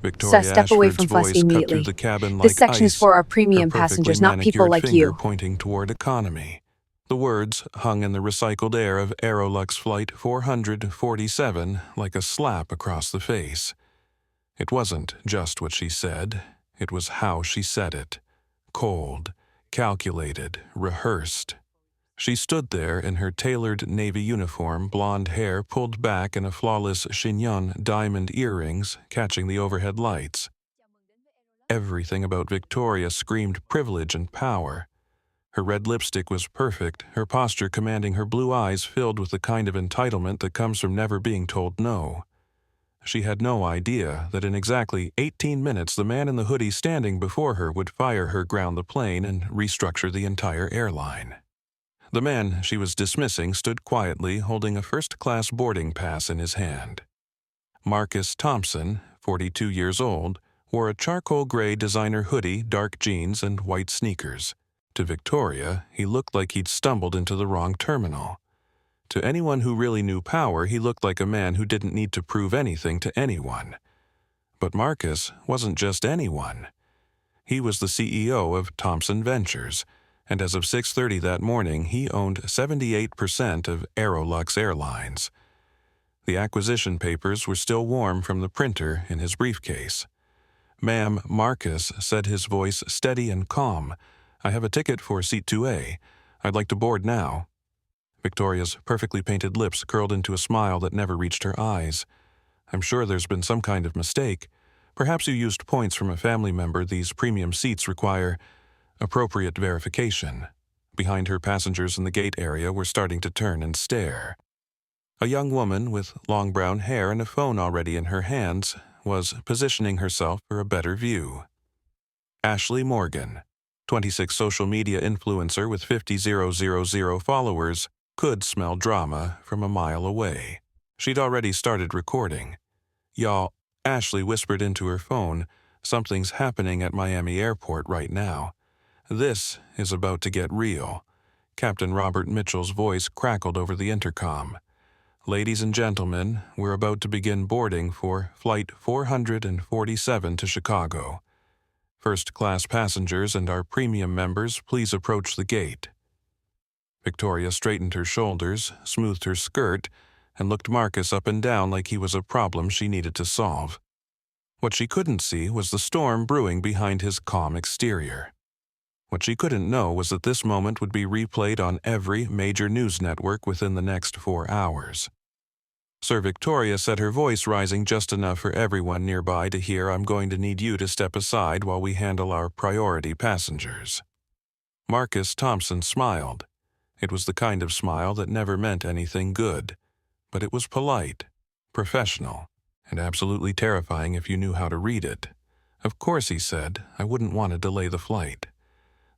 Sir, Victoria step away Ashford's from fuss voice cut through immediately. the cabin This like section is ice, for our her premium perfectly passengers, not people manicured like finger you. pointing toward economy. The words hung in the recycled air of AeroLux Flight 447 like a slap across the face. It wasn't just what she said, it was how she said it. Cold, calculated, rehearsed. She stood there in her tailored navy uniform, blonde hair pulled back in a flawless chignon, diamond earrings catching the overhead lights. Everything about Victoria screamed privilege and power. Her red lipstick was perfect, her posture commanding, her blue eyes filled with the kind of entitlement that comes from never being told no. She had no idea that in exactly 18 minutes the man in the hoodie standing before her would fire her, ground the plane, and restructure the entire airline. The man she was dismissing stood quietly, holding a first-class boarding pass in his hand. Marcus Thompson, 42 years old, wore a charcoal gray designer hoodie, dark jeans, and white sneakers. To Victoria, he looked like he'd stumbled into the wrong terminal. To anyone who really knew power, he looked like a man who didn't need to prove anything to anyone. But Marcus wasn't just anyone. He was the CEO of Thompson Ventures, and as of 6:30 that morning, he owned 78% of AeroLux Airlines. The acquisition papers were still warm from the printer in his briefcase. "Ma'am," Marcus said, his voice steady and calm, "I have a ticket for Seat 2A. I'd like to board now." Victoria's perfectly painted lips curled into a smile that never reached her eyes. "I'm sure there's been some kind of mistake. Perhaps you used points from a family member. These premium seats require appropriate verification." Behind her, passengers in the gate area were starting to turn and stare. A young woman with long brown hair and a phone already in her hands was positioning herself for a better view. Ashley Morgan, 26 social media influencer with 50,000 followers, could smell drama from a mile away. She'd already started recording. "Y'all," Ashley whispered into her phone, "something's happening at Miami Airport right now. This is about to get real." Captain Robert Mitchell's voice crackled over the intercom. "Ladies and gentlemen, we're about to begin boarding for Flight 447 to Chicago. First-class passengers and our premium members, please approach the gate." Victoria straightened her shoulders, smoothed her skirt, and looked Marcus up and down like he was a problem she needed to solve. What she couldn't see was the storm brewing behind his calm exterior. What she couldn't know was that this moment would be replayed on every major news network within the next 4 hours. Sir Victoria said, her voice rising just enough for everyone nearby to hear, "I'm going to need you to step aside while we handle our priority passengers." Marcus Thompson smiled. It was the kind of smile that never meant anything good, but it was polite, professional, and absolutely terrifying if you knew how to read it. "Of course," he said, "I wouldn't want to delay the flight."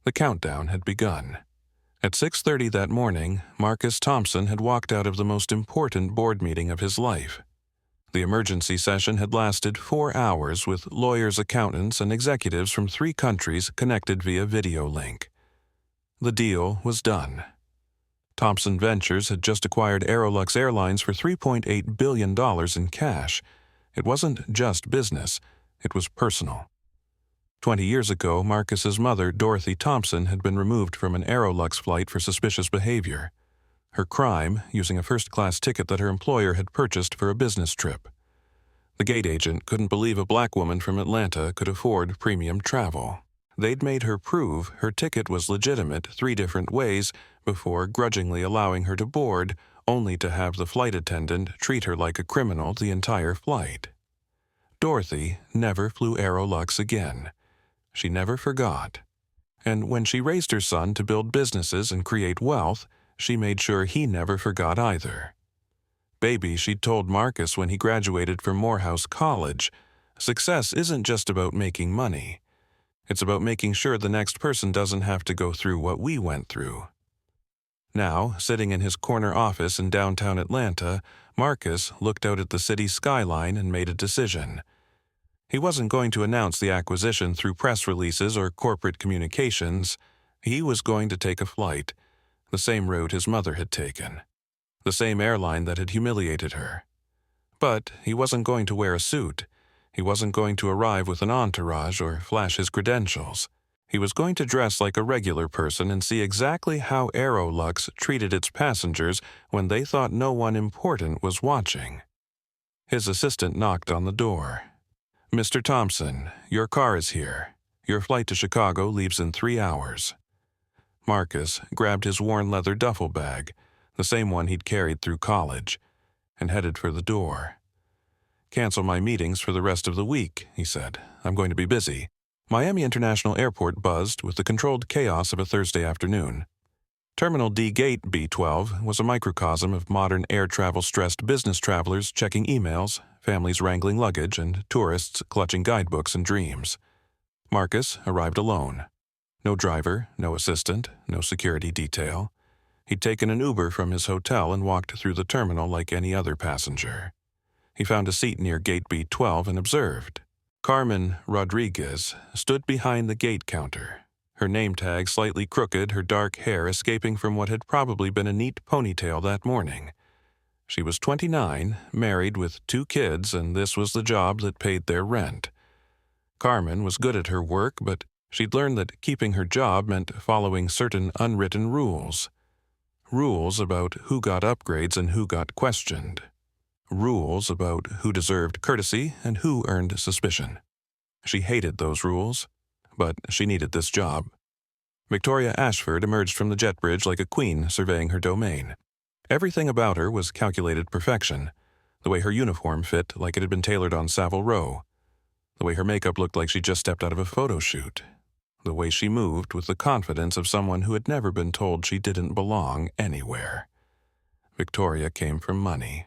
The countdown had begun. At 6:30 that morning, Marcus Thompson had walked out of the most important board meeting of his life. The emergency session had lasted 4 hours with lawyers, accountants, and executives from 3 countries connected via video link. The deal was done. Thompson Ventures had just acquired AeroLux Airlines for $3.8 billion in cash. It wasn't just business, it was personal. 20 years ago, Marcus's mother, Dorothy Thompson, had been removed from an AeroLux flight for suspicious behavior. Her crime, using a first-class ticket that her employer had purchased for a business trip. The gate agent couldn't believe a black woman from Atlanta could afford premium travel. They'd made her prove her ticket was legitimate 3 different ways before grudgingly allowing her to board, only to have the flight attendant treat her like a criminal the entire flight. Dorothy never flew AeroLux again. She never forgot. And when she raised her son to build businesses and create wealth, she made sure he never forgot either. Baby, she'd told Marcus when he graduated from Morehouse College, success isn't just about making money. It's about making sure the next person doesn't have to go through what we went through. Now, sitting in his corner office in downtown Atlanta, Marcus looked out at the city skyline and made a decision. He wasn't going to announce the acquisition through press releases or corporate communications. He was going to take a flight, the same route his mother had taken, the same airline that had humiliated her. But he wasn't going to wear a suit. He wasn't going to arrive with an entourage or flash his credentials. He was going to dress like a regular person and see exactly how AeroLux treated its passengers when they thought no one important was watching. His assistant knocked on the door. "Mr. Thompson, your car is here. Your flight to Chicago leaves in 3 hours." Marcus grabbed his worn leather duffel bag, the same one he'd carried through college, and headed for the door. "Cancel my meetings for the rest of the week," he said. "I'm going to be busy." Miami International Airport buzzed with the controlled chaos of a Thursday afternoon. Terminal D Gate B12 was a microcosm of modern air travel-stressed business travelers checking emails, families wrangling luggage, and tourists clutching guidebooks and dreams. Marcus arrived alone. No driver, no assistant, no security detail. He'd taken an Uber from his hotel and walked through the terminal like any other passenger. He found a seat near Gate B12 and observed. Carmen Rodriguez stood behind the gate counter, her name tag slightly crooked, her dark hair escaping from what had probably been a neat ponytail that morning. She was 29, married with 2 kids, and this was the job that paid their rent. Carmen was good at her work, but she'd learned that keeping her job meant following certain unwritten rules. Rules about who got upgrades and who got questioned. Rules about who deserved courtesy and who earned suspicion. She hated those rules, but she needed this job. Victoria Ashford emerged from the jet bridge like a queen surveying her domain. Everything about her was calculated perfection, the way her uniform fit like it had been tailored on Savile Row, the way her makeup looked like she just stepped out of a photo shoot, the way she moved with the confidence of someone who had never been told she didn't belong anywhere. Victoria came from money.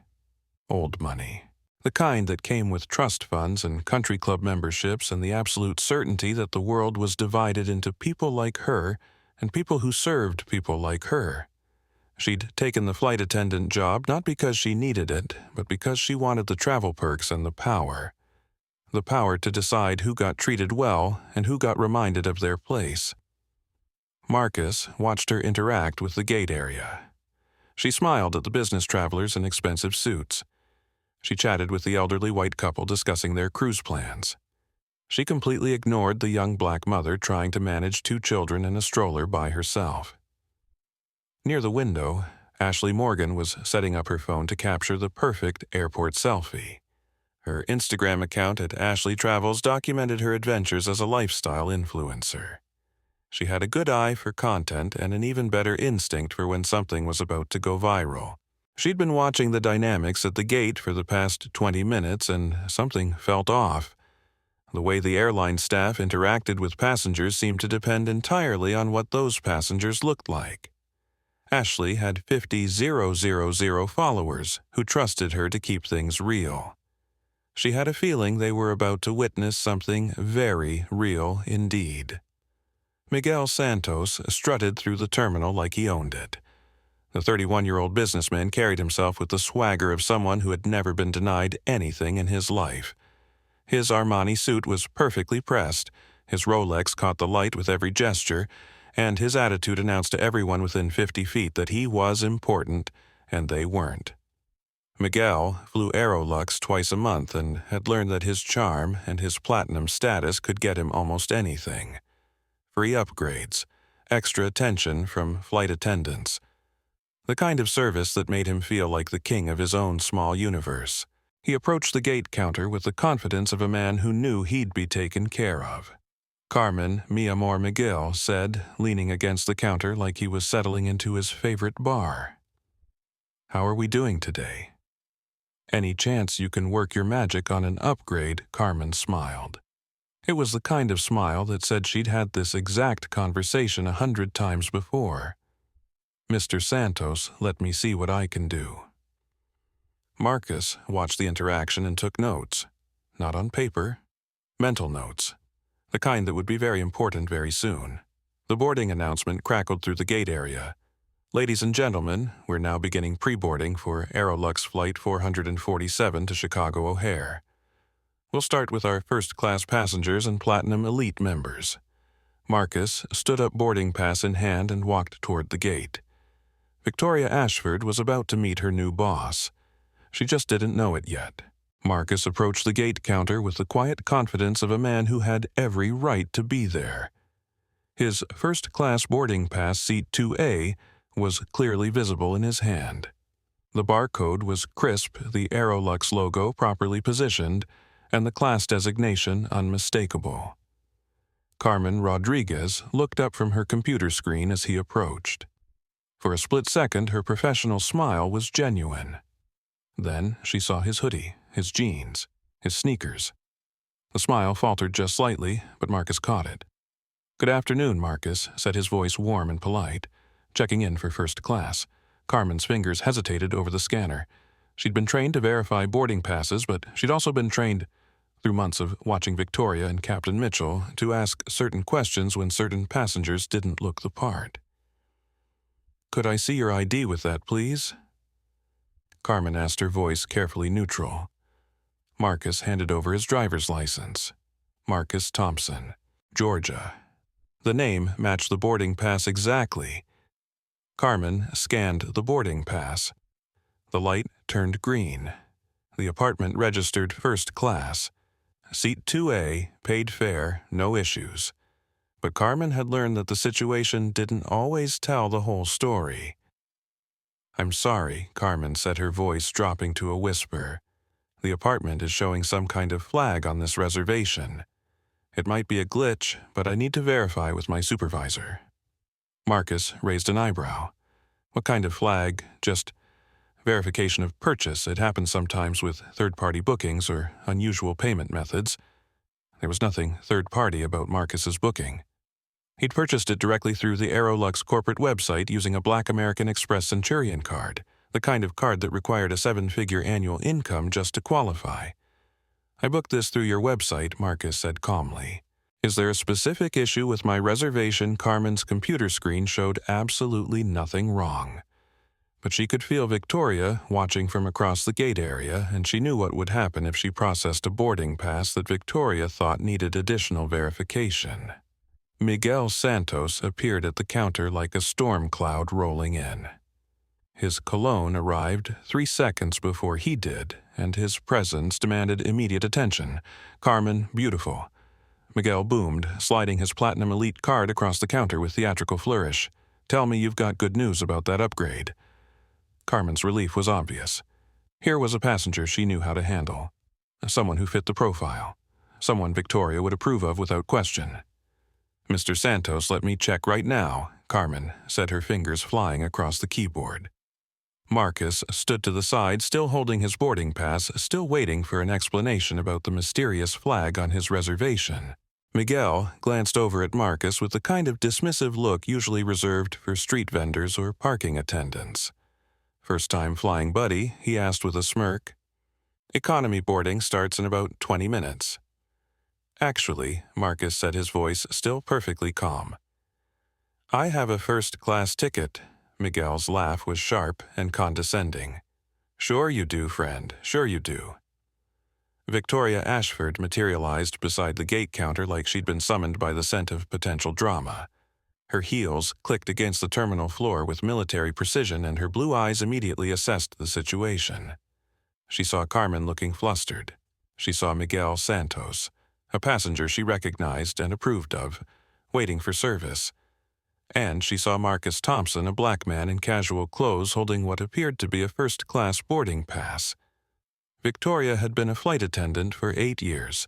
Old money. The kind that came with trust funds and country club memberships and the absolute certainty that the world was divided into people like her and people who served people like her. She'd taken the flight attendant job not because she needed it, but because she wanted the travel perks and the power. The power to decide who got treated well and who got reminded of their place. Marcus watched her interact with the gate area. She smiled at the business travelers in expensive suits. She chatted with the elderly white couple discussing their cruise plans. She completely ignored the young black mother trying to manage 2 children in a stroller by herself. Near the window, Ashley Morgan was setting up her phone to capture the perfect airport selfie. Her Instagram account at Ashley Travels documented her adventures as a lifestyle influencer. She had a good eye for content and an even better instinct for when something was about to go viral. She'd been watching the dynamics at the gate for the past 20 minutes, and something felt off. The way the airline staff interacted with passengers seemed to depend entirely on what those passengers looked like. Ashley had 50,000 followers who trusted her to keep things real. She had a feeling they were about to witness something very real indeed. Miguel Santos strutted through the terminal like he owned it. The 31-year-old businessman carried himself with the swagger of someone who had never been denied anything in his life. His Armani suit was perfectly pressed, his Rolex caught the light with every gesture, and his attitude announced to everyone within 50 feet that he was important, and they weren't. Miguel flew AeroLux twice a month and had learned that his charm and his platinum status could get him almost anything. Free upgrades, extra attention from flight attendants. The kind of service that made him feel like the king of his own small universe. He approached the gate counter with the confidence of a man who knew he'd be taken care of. "Carmen, mi amor Miguel," said, leaning against the counter like he was settling into his favorite bar. "How are we doing today?" "Any chance you can work your magic on an upgrade?" Carmen smiled. It was the kind of smile that said she'd had this exact conversation 100 times before. "Mr. Santos, let me see what I can do." Marcus watched the interaction and took notes. Not on paper. Mental notes. The kind that would be very important very soon. The boarding announcement crackled through the gate area. "Ladies and gentlemen, we're now beginning pre-boarding for AeroLux Flight 447 to Chicago O'Hare. We'll start with our first-class passengers and Platinum Elite members." Marcus stood up, boarding pass in hand, and walked toward the gate. Victoria Ashford was about to meet her new boss. She just didn't know it yet. Marcus approached the gate counter with the quiet confidence of a man who had every right to be there. His first-class boarding pass seat 2A was clearly visible in his hand. The barcode was crisp, the AeroLux logo properly positioned, and the class designation unmistakable. Carmen Rodriguez looked up from her computer screen as he approached. For a split second, her professional smile was genuine. Then she saw his hoodie, his jeans, his sneakers. The smile faltered just slightly, but Marcus caught it. "Good afternoon, Marcus," said his voice warm and polite. Checking in for first class. Carmen's fingers hesitated over the scanner. She'd been trained to verify boarding passes, but she'd also been trained, through months of watching Victoria and Captain Mitchell, to ask certain questions when certain passengers didn't look the part. "Could I see your ID with that, please?" Carmen asked, her voice carefully neutral. Marcus handed over his driver's license. Marcus Thompson, Georgia. The name matched the boarding pass exactly. Carmen scanned the boarding pass. The light turned green. The apartment registered first class. Seat 2A, paid fare, no issues. But Carmen had learned that the situation didn't always tell the whole story. "I'm sorry," Carmen said, her voice dropping to a whisper. "The apartment is showing some kind of flag on this reservation. It might be a glitch, but I need to verify with my supervisor." Marcus raised an eyebrow. "What kind of flag? Just verification of purchase. It happens sometimes with third-party bookings or unusual payment methods." There was nothing third-party about Marcus's booking. He'd purchased it directly through the AeroLux corporate website using a Black American Express Centurion card, the kind of card that required a 7-figure annual income just to qualify. "I booked this through your website," Marcus said calmly. "Is there a specific issue with my reservation?" Carmen's computer screen showed absolutely nothing wrong. But she could feel Victoria watching from across the gate area, and she knew what would happen if she processed a boarding pass that Victoria thought needed additional verification. Miguel Santos appeared at the counter like a storm cloud rolling in. His cologne arrived 3 seconds before he did, and his presence demanded immediate attention. "Carmen, beautiful." Miguel boomed, sliding his Platinum Elite card across the counter with theatrical flourish. "Tell me you've got good news about that upgrade." Carmen's relief was obvious. Here was a passenger she knew how to handle. Someone who fit the profile. Someone Victoria would approve of without question. "Mr. Santos, let me check right now," Carmen said, her fingers flying across the keyboard. Marcus stood to the side, still holding his boarding pass, still waiting for an explanation about the mysterious flag on his reservation. Miguel glanced over at Marcus with the kind of dismissive look usually reserved for street vendors or parking attendants. "First-time flying buddy?" he asked with a smirk. "Economy boarding starts in about 20 minutes. "Actually," Marcus said, his voice still perfectly calm. "I have a first-class ticket." Miguel's laugh was sharp and condescending. "Sure you do, friend, sure you do." Victoria Ashford materialized beside the gate counter like she'd been summoned by the scent of potential drama. Her heels clicked against the terminal floor with military precision, and her blue eyes immediately assessed the situation. She saw Carmen looking flustered. She saw Miguel Santos, a passenger she recognized and approved of, waiting for service. And she saw Marcus Thompson, a black man in casual clothes holding what appeared to be a first-class boarding pass. Victoria had been a flight attendant for 8 years,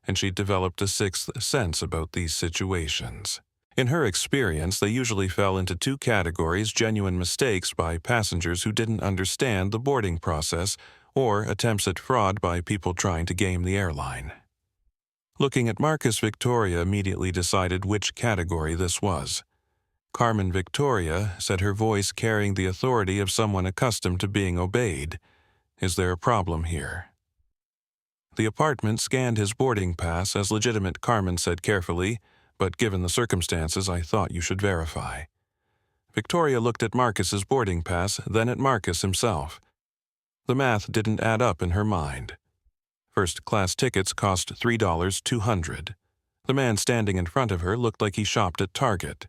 and she'd developed a sixth sense about these situations. In her experience, they usually fell into 2 categories: genuine mistakes by passengers who didn't understand the boarding process, or attempts at fraud by people trying to game the airline. Looking at Marcus, Victoria immediately decided which category this was. Carmen Victoria said, her voice carrying the authority of someone accustomed to being obeyed. "Is there a problem here?" The apartment scanned his boarding pass as legitimate, Carmen said carefully, "but given the circumstances, I thought you should verify." Victoria looked at Marcus's boarding pass, then at Marcus himself. The math didn't add up in her mind. First-class tickets cost $3.200. The man standing in front of her looked like he shopped at Target.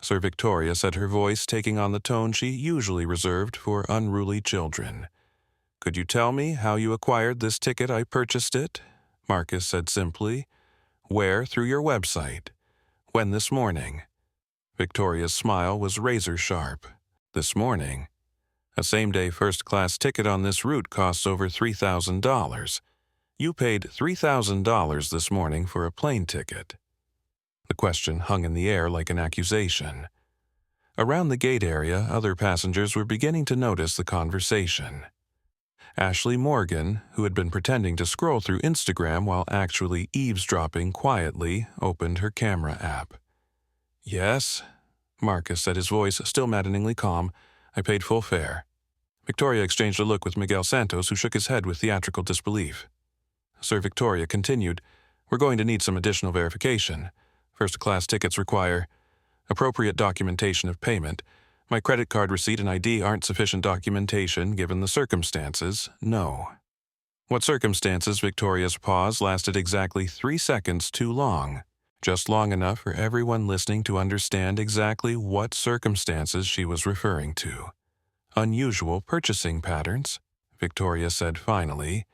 Sir Victoria said, her voice taking on the tone she usually reserved for unruly children. "Could you tell me how you acquired this ticket? I purchased it," Marcus said simply. "Where? Through your website. When this morning?" Victoria's smile was razor-sharp. "This morning? A same-day first-class ticket on this route costs over $3,000. You paid $3,000 this morning for a plane ticket." The question hung in the air like an accusation. Around the gate area, other passengers were beginning to notice the conversation. Ashley Morgan, who had been pretending to scroll through Instagram while actually eavesdropping quietly, opened her camera app. "Yes," Marcus said, his voice still maddeningly calm. "I paid full fare." Victoria exchanged a look with Miguel Santos, who shook his head with theatrical disbelief. Sir Victoria continued, "We're going to need some additional verification. First-class tickets require appropriate documentation of payment. My credit card receipt and ID aren't sufficient documentation given the circumstances. No." What circumstances? Victoria's pause lasted exactly 3 seconds too long. Just long enough for everyone listening to understand exactly what circumstances she was referring to. "Unusual purchasing patterns," Victoria said finally.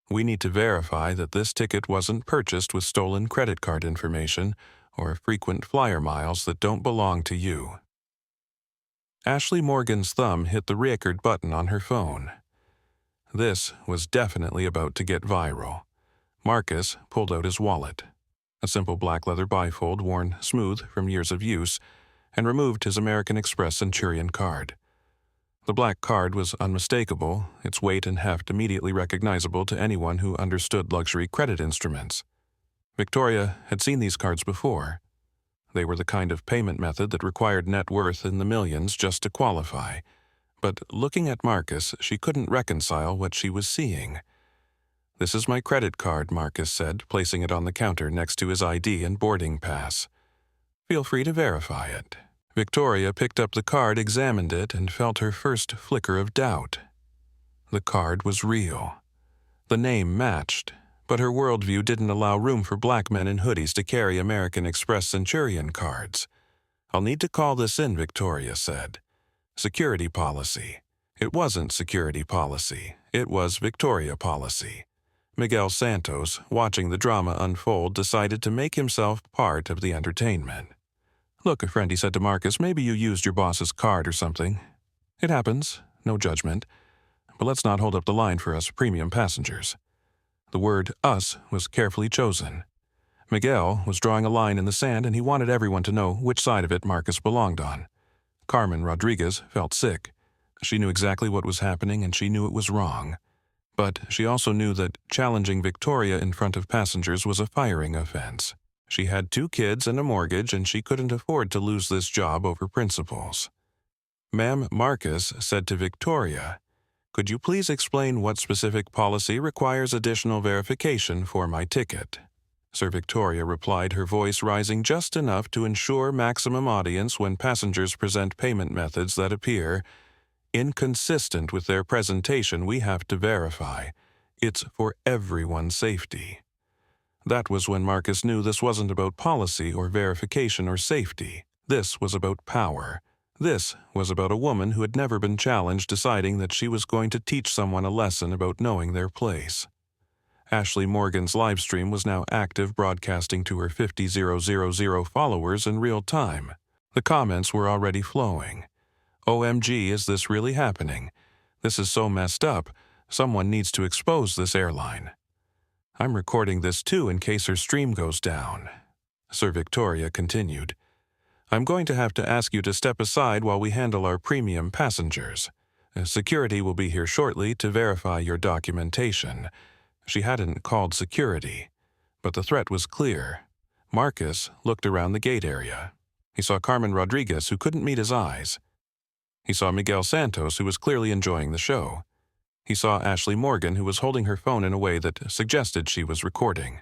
"We need to verify that this ticket wasn't purchased with stolen credit card information or frequent flyer miles that don't belong to you." Ashley Morgan's thumb hit the record button on her phone. This was definitely about to get viral. Marcus pulled out his wallet, a simple black leather bifold worn smooth from years of use, and removed his American Express Centurion card. The black card was unmistakable, its weight and heft immediately recognizable to anyone who understood luxury credit instruments. Victoria had seen these cards before. They were the kind of payment method that required net worth in the millions just to qualify. But looking at Marcus, she couldn't reconcile what she was seeing. "This is my credit card," Marcus said, placing it on the counter next to his ID and boarding pass. "Feel free to verify it." Victoria picked up the card, examined it, and felt her first flicker of doubt. The card was real. The name matched, but her worldview didn't allow room for black men in hoodies to carry American Express Centurion cards. "I'll need to call this in," Victoria said. "Security policy." It wasn't security policy. It was Victoria policy. Miguel Santos, watching the drama unfold, decided to make himself part of the entertainment. "Look, a friend," he said to Marcus, "maybe you used your boss's card or something. It happens, no judgment. But let's not hold up the line for us premium passengers." The word "us" was carefully chosen. Miguel was drawing a line in the sand, and he wanted everyone to know which side of it Marcus belonged on. Carmen Rodriguez felt sick. She knew exactly what was happening, and she knew it was wrong. But she also knew that challenging Victoria in front of passengers was a firing offense. She had 2 kids and a mortgage, and she couldn't afford to lose this job over principles. "Ma'am," Marcus said to Victoria, "could you please explain what specific policy requires additional verification for my ticket?" Sir Victoria replied, her voice rising just enough to ensure maximum audience when passengers present payment methods that appear inconsistent with their presentation. "We have to verify. It's for everyone's safety." That was when Marcus knew this wasn't about policy or verification or safety. This was about power. This was about a woman who had never been challenged, deciding that she was going to teach someone a lesson about knowing their place. Ashley Morgan's livestream was now active, broadcasting to her 50,000 followers in real time. The comments were already flowing. "OMG, is this really happening? This is so messed up. Someone needs to expose this airline. I'm recording this too in case her stream goes down." Sir Victoria continued, "I'm going to have to ask you to step aside while we handle our premium passengers. Security will be here shortly to verify your documentation." She hadn't called security, but the threat was clear. Marcus looked around the gate area. He saw Carmen Rodriguez, who couldn't meet his eyes. He saw Miguel Santos, who was clearly enjoying the show. He saw Ashley Morgan, who was holding her phone in a way that suggested she was recording.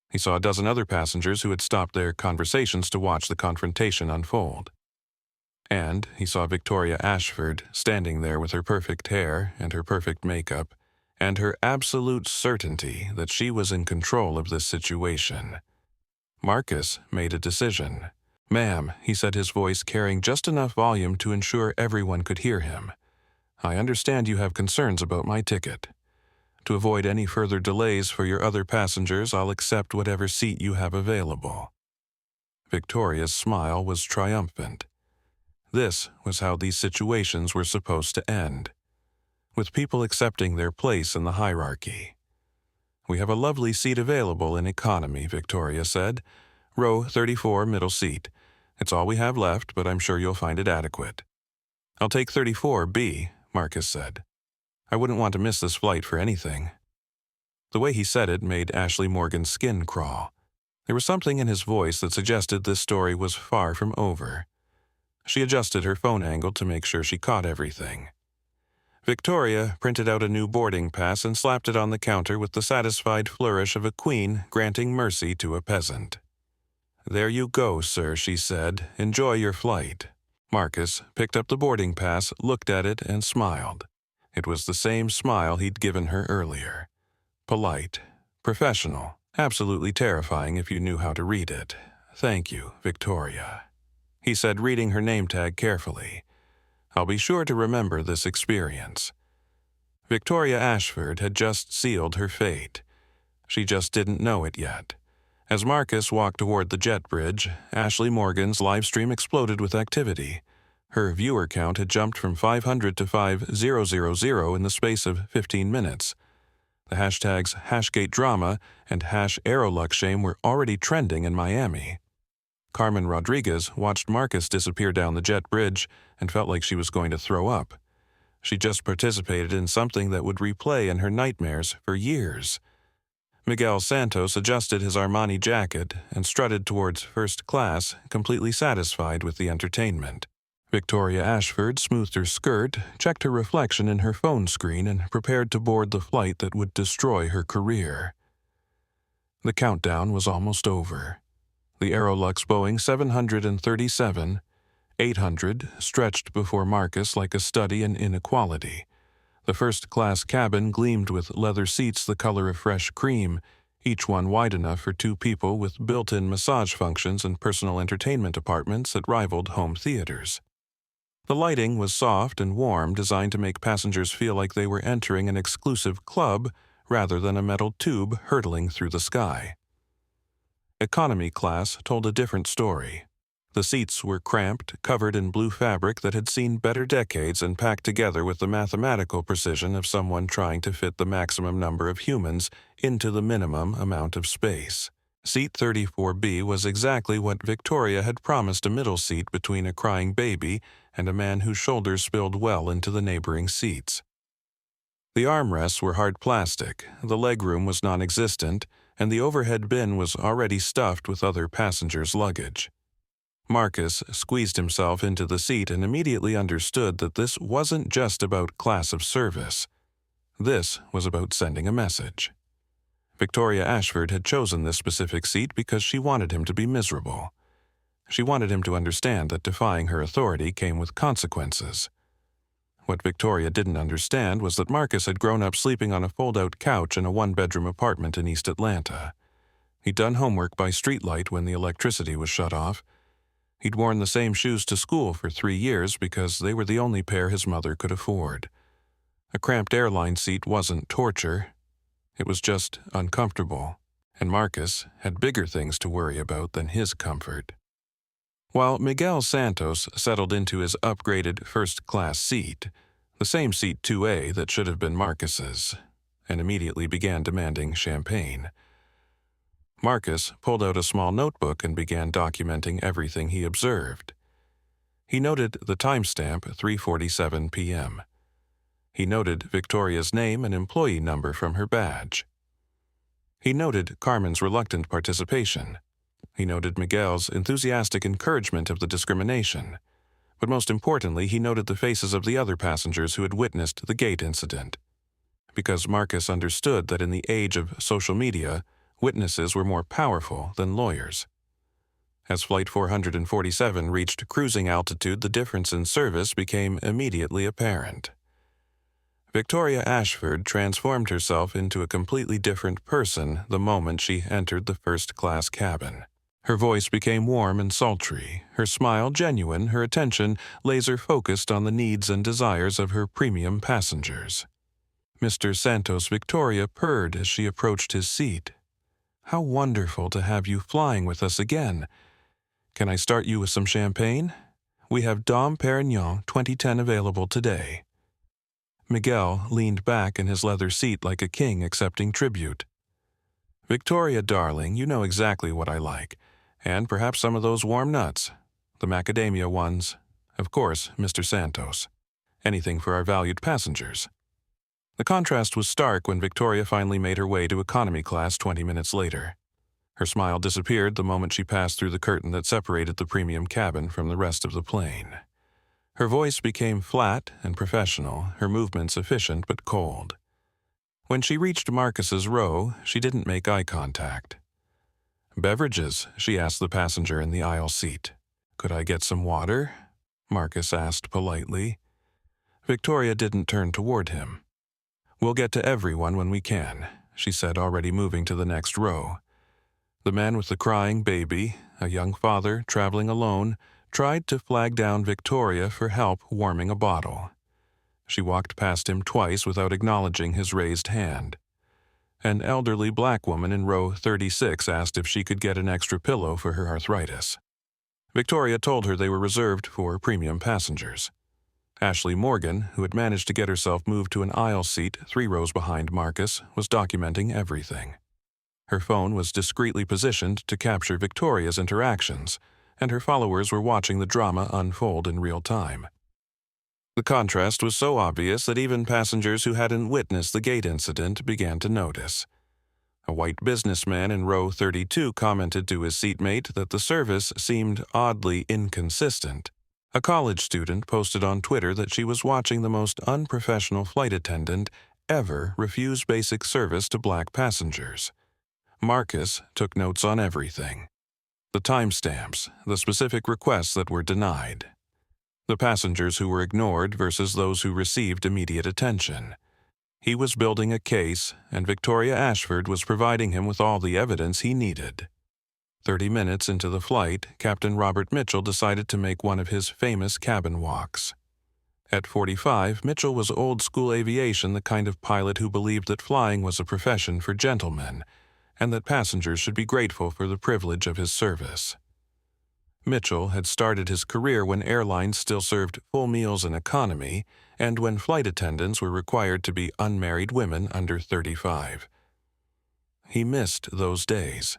He saw a dozen other passengers who had stopped their conversations to watch the confrontation unfold. And he saw Victoria Ashford standing there with her perfect hair and her perfect makeup, and her absolute certainty that she was in control of this situation. Marcus made a decision. "Ma'am," he said, his voice carrying just enough volume to ensure everyone could hear him, I understand you have concerns about my ticket. To avoid any further delays for your other passengers, I'll accept whatever seat you have available." Victoria's smile was triumphant. This was how these situations were supposed to end, with people accepting their place in the hierarchy. "We have a lovely seat available in economy," Victoria said. "Row 34, middle seat. It's all we have left, but I'm sure you'll find it adequate." "I'll take 34B, Marcus said. "I wouldn't want to miss this flight for anything." The way he said it made Ashley Morgan's skin crawl. There was something in his voice that suggested this story was far from over. She adjusted her phone angle to make sure she caught everything. Victoria printed out a new boarding pass and slapped it on the counter with the satisfied flourish of a queen granting mercy to a peasant. "There you go, sir," she said. "Enjoy your flight." Marcus picked up the boarding pass, looked at it, and smiled. It was the same smile he'd given her earlier. Polite, professional, absolutely terrifying if you knew how to read it. "Thank you, Victoria," he said, reading her name tag carefully. "I'll be sure to remember this experience." Victoria Ashford had just sealed her fate. She just didn't know it yet. As Marcus walked toward the jet bridge, Ashley Morgan's live stream exploded with activity. Her viewer count had jumped from 500 to 5000 in the space of 15 minutes. The hashtags #HashgateDrama and #AeroLuxShame were already trending in Miami. Carmen Rodriguez watched Marcus disappear down the jet bridge and felt like she was going to throw up. She just participated in something that would replay in her nightmares for years. Miguel Santos adjusted his Armani jacket and strutted towards first class, completely satisfied with the entertainment. Victoria Ashford smoothed her skirt, checked her reflection in her phone screen, and prepared to board the flight that would destroy her career. The countdown was almost over. The AeroLux Boeing 737, 800, stretched before Marcus like a study in inequality. The first-class cabin gleamed with leather seats the color of fresh cream, each one wide enough for two people, with built-in massage functions and personal entertainment apartments that rivaled home theaters. The lighting was soft and warm, designed to make passengers feel like they were entering an exclusive club rather than a metal tube hurtling through the sky. Economy class told a different story. The seats were cramped, covered in blue fabric that had seen better decades, and packed together with the mathematical precision of someone trying to fit the maximum number of humans into the minimum amount of space. Seat 34B was exactly what Victoria had promised a middle seat between a crying baby and a man whose shoulders spilled well into the neighboring seats. The armrests were hard plastic, the legroom was non-existent, and the overhead bin was already stuffed with other passengers' luggage. Marcus squeezed himself into the seat and immediately understood that this wasn't just about class of service. This was about sending a message. Victoria Ashford had chosen this specific seat because she wanted him to be miserable. She wanted him to understand that defying her authority came with consequences. What Victoria didn't understand was that Marcus had grown up sleeping on a fold-out couch in a one-bedroom apartment in East Atlanta. He'd done homework by streetlight when the electricity was shut off. He'd worn the same shoes to school for 3 years because they were the only pair his mother could afford. A cramped airline seat wasn't torture. It was just uncomfortable, and Marcus had bigger things to worry about than his comfort. While Miguel Santos settled into his upgraded first-class seat, the same seat 2A that should have been Marcus's, and immediately began demanding champagne. Marcus pulled out a small notebook and began documenting everything he observed. He noted the timestamp 3:47 p.m. He noted Victoria's name and employee number from her badge. He noted Carmen's reluctant participation. He noted Miguel's enthusiastic encouragement of the discrimination. But most importantly, he noted the faces of the other passengers who had witnessed the gate incident. Because Marcus understood that in the age of social media, witnesses were more powerful than lawyers. As Flight 447 reached cruising altitude, the difference in service became immediately apparent. Victoria Ashford transformed herself into a completely different person the moment she entered the first-class cabin. Her voice became warm and sultry, her smile genuine, her attention laser-focused on the needs and desires of her premium passengers. Mr. Santos' Victoria purred as she approached his seat. "How wonderful to have you flying with us again. Can I start you with some champagne? We have Dom Perignon 2010 available today." Miguel leaned back in his leather seat like a king accepting tribute. "Victoria, darling, you know exactly what I like. And perhaps some of those warm nuts. The macadamia ones. Of course, Mr. Santos. Anything for our valued passengers." The contrast was stark when Victoria finally made her way to economy class 20 minutes later. Her smile disappeared the moment she passed through the curtain that separated the premium cabin from the rest of the plane. Her voice became flat and professional, her movements efficient but cold. When she reached Marcus's row, she didn't make eye contact. "Beverages?" she asked the passenger in the aisle seat. "Could I get some water?" Marcus asked politely. Victoria didn't turn toward him. "We'll get to everyone when we can," she said, already moving to the next row. The man with the crying baby, a young father traveling alone, tried to flag down Victoria for help warming a bottle. She walked past him twice without acknowledging his raised hand. An elderly black woman in row 36 asked if she could get an extra pillow for her arthritis. Victoria told her they were reserved for premium passengers. Ashley Morgan, who had managed to get herself moved to an aisle seat 3 rows behind Marcus, was documenting everything. Her phone was discreetly positioned to capture Victoria's interactions, and her followers were watching the drama unfold in real time. The contrast was so obvious that even passengers who hadn't witnessed the gate incident began to notice. A white businessman in row 32 commented to his seatmate that the service seemed oddly inconsistent. A college student posted on Twitter that she was watching the most unprofessional flight attendant ever refuse basic service to black passengers. Marcus took notes on everything. The timestamps, the specific requests that were denied. The passengers who were ignored versus those who received immediate attention. He was building a case, and Victoria Ashford was providing him with all the evidence he needed. 30 minutes into the flight, Captain Robert Mitchell decided to make one of his famous cabin walks. At 45, Mitchell was old-school aviation, the kind of pilot who believed that flying was a profession for gentlemen, and that passengers should be grateful for the privilege of his service. Mitchell had started his career when airlines still served full meals in economy and when flight attendants were required to be unmarried women under 35. He missed those days.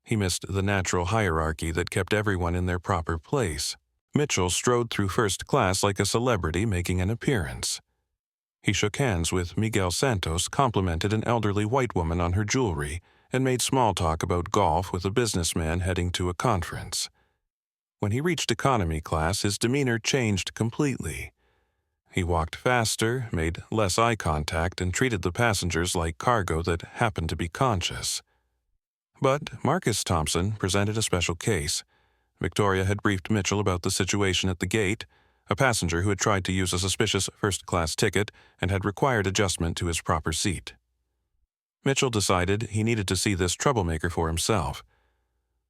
He missed the natural hierarchy that kept everyone in their proper place. Mitchell strode through first class like a celebrity making an appearance. He shook hands with Miguel Santos, complimented an elderly white woman on her jewelry, and made small talk about golf with a businessman heading to a conference. When he reached economy class, his demeanor changed completely. He walked faster, made less eye contact, and treated the passengers like cargo that happened to be conscious. But Marcus Thompson presented a special case. Victoria had briefed Mitchell about the situation at the gate, a passenger who had tried to use a suspicious first-class ticket and had required adjustment to his proper seat. Mitchell decided he needed to see this troublemaker for himself.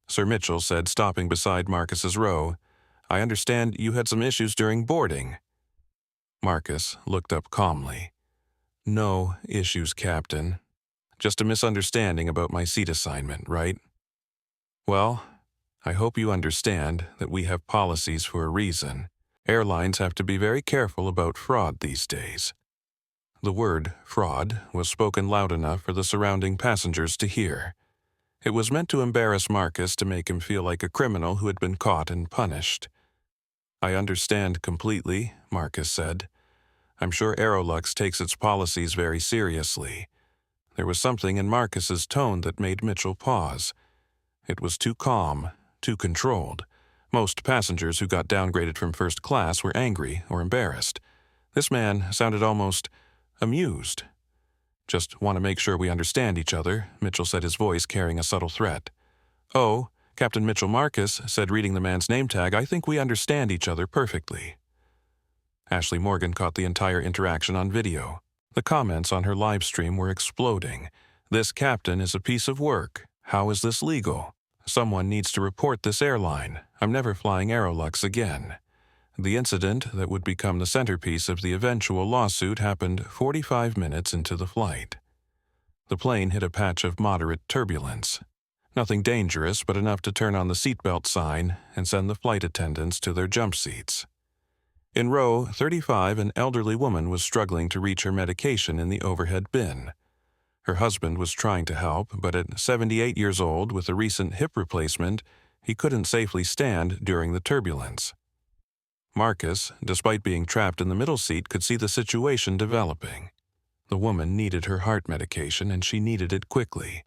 Sir Mitchell said, stopping beside Marcus's row, "I understand you had some issues during boarding." Marcus looked up calmly. "No issues, Captain. Just a misunderstanding about my seat assignment, right? Well, I hope you understand that we have policies for a reason. Airlines have to be very careful about fraud these days." The word fraud was spoken loud enough for the surrounding passengers to hear. It was meant to embarrass Marcus, to make him feel like a criminal who had been caught and punished. "I understand completely," Marcus said. "I'm sure AeroLux takes its policies very seriously." There was something in Marcus's tone that made Mitchell pause. It was too calm, too controlled. Most passengers who got downgraded from first class were angry or embarrassed. This man sounded almost amused. "Just want to make sure we understand each other," Mitchell said, his voice carrying a subtle threat. "Oh," Captain Mitchell Marcus said, reading the man's name tag, "I think we understand each other perfectly." Ashley Morgan caught the entire interaction on video. The comments on her live stream were exploding. "This captain is a piece of work. How is this legal? Someone needs to report this airline. I'm never flying AeroLux again. The incident that would become the centerpiece of the eventual lawsuit happened 45 minutes into the flight. The plane hit a patch of moderate turbulence. Nothing dangerous, but enough to turn on the seatbelt sign and send the flight attendants to their jump seats. In row 35, an elderly woman was struggling to reach her medication in the overhead bin. Her husband was trying to help, but at 78 years old with a recent hip replacement, he couldn't safely stand during the turbulence. Marcus, despite being trapped in the middle seat, could see the situation developing. The woman needed her heart medication, and she needed it quickly.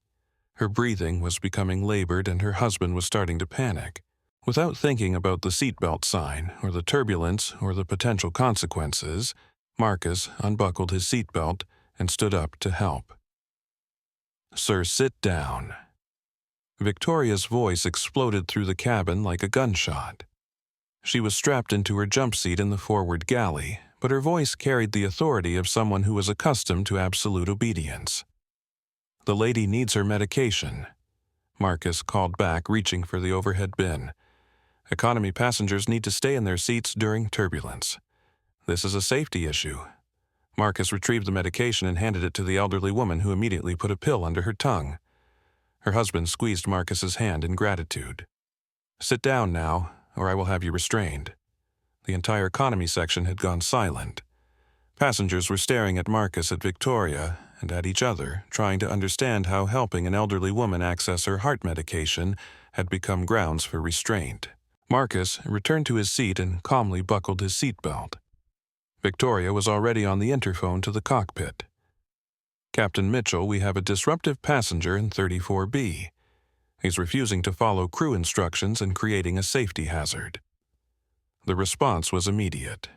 Her breathing was becoming labored, and her husband was starting to panic. Without thinking about the seatbelt sign, or the turbulence, or the potential consequences, Marcus unbuckled his seatbelt and stood up to help. "Sir, sit down." Victoria's voice exploded through the cabin like a gunshot. She was strapped into her jump seat in the forward galley, but her voice carried the authority of someone who was accustomed to absolute obedience. "The lady needs her medication," Marcus called back, reaching for the overhead bin. "Economy passengers need to stay in their seats during turbulence. This is a safety issue." Marcus retrieved the medication and handed it to the elderly woman, who immediately put a pill under her tongue. Her husband squeezed Marcus's hand in gratitude. "Sit down now, or I will have you restrained." The entire economy section had gone silent. Passengers were staring at Marcus, at Victoria, and at each other, trying to understand how helping an elderly woman access her heart medication had become grounds for restraint. Marcus returned to his seat and calmly buckled his seatbelt. Victoria was already on the interphone to the cockpit. "Captain Mitchell, we have a disruptive passenger in 34B. He's refusing to follow crew instructions and creating a safety hazard." The response was immediate.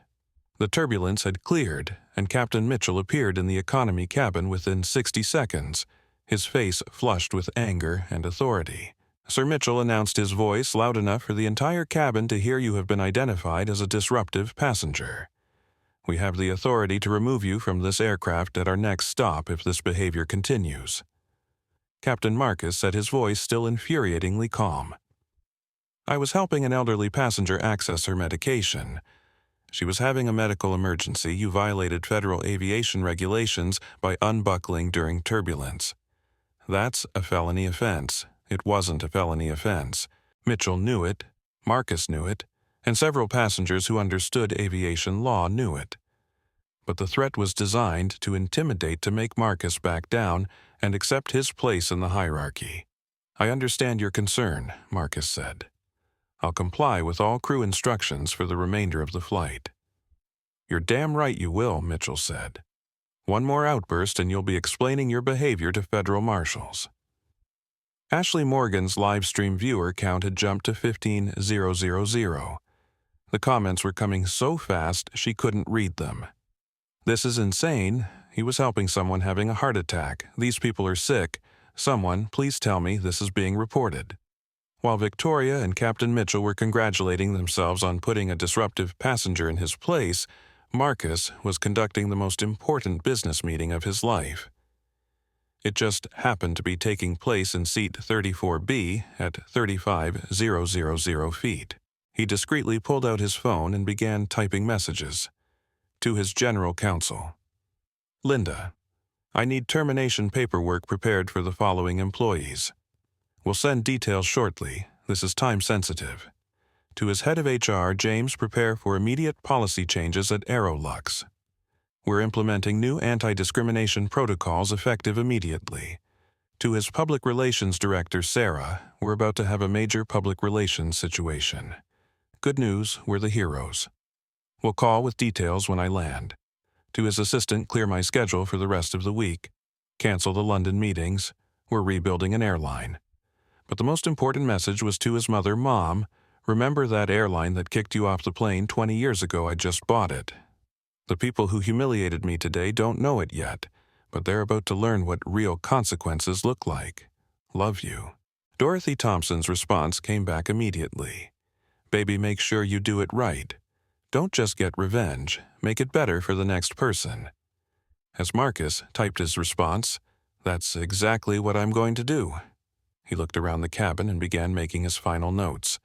The turbulence had cleared, and Captain Mitchell appeared in the economy cabin within 60 seconds, his face flushed with anger and authority. "Sir Mitchell," announced his voice loud enough for the entire cabin to hear, "you have been identified as a disruptive passenger. We have the authority to remove you from this aircraft at our next stop if this behavior continues." Captain Marcus said, his voice still infuriatingly calm. "I was helping an elderly passenger access her medication. She was having a medical emergency. You violated federal aviation regulations by unbuckling during turbulence. That's a felony offense. It wasn't a felony offense. Mitchell knew it, Marcus knew it, and several passengers who understood aviation law knew it. But the threat was designed to intimidate, to make Marcus back down and accept his place in the hierarchy." "I understand your concern," Marcus said. "I'll comply with all crew instructions for the remainder of the flight." "You're damn right you will," Mitchell said. "One more outburst and you'll be explaining your behavior to federal marshals." Ashley Morgan's live stream viewer count had jumped to 15,000. The comments were coming so fast she couldn't read them. "This is insane. He was helping someone having a heart attack. These people are sick. Someone, please tell me this is being reported." While Victoria and Captain Mitchell were congratulating themselves on putting a disruptive passenger in his place, Marcus was conducting the most important business meeting of his life. It just happened to be taking place in seat 34B at 35,000 feet. He discreetly pulled out his phone and began typing messages. To his general counsel. "Linda, I need termination paperwork prepared for the following employees. We'll send details shortly. This is time sensitive. To his head of HR, James, prepare for immediate policy changes at AeroLux. We're implementing new anti-discrimination protocols effective immediately. To his public relations director, Sarah, we're about to have a major public relations situation. Good news, we're the heroes. We'll call with details when I land. To his assistant, clear my schedule for the rest of the week. Cancel the London meetings. We're rebuilding an airline." But the most important message was to his mother, "Mom, remember that airline that kicked you off the plane 20 years ago? I just bought it. The people who humiliated me today don't know it yet, but they're about to learn what real consequences look like. Love you." Dorothy Thompson's response came back immediately. "Baby, make sure you do it right. Don't just get revenge, make it better for the next person." As Marcus typed his response, "That's exactly what I'm going to do." He looked around the cabin and began making his final notes.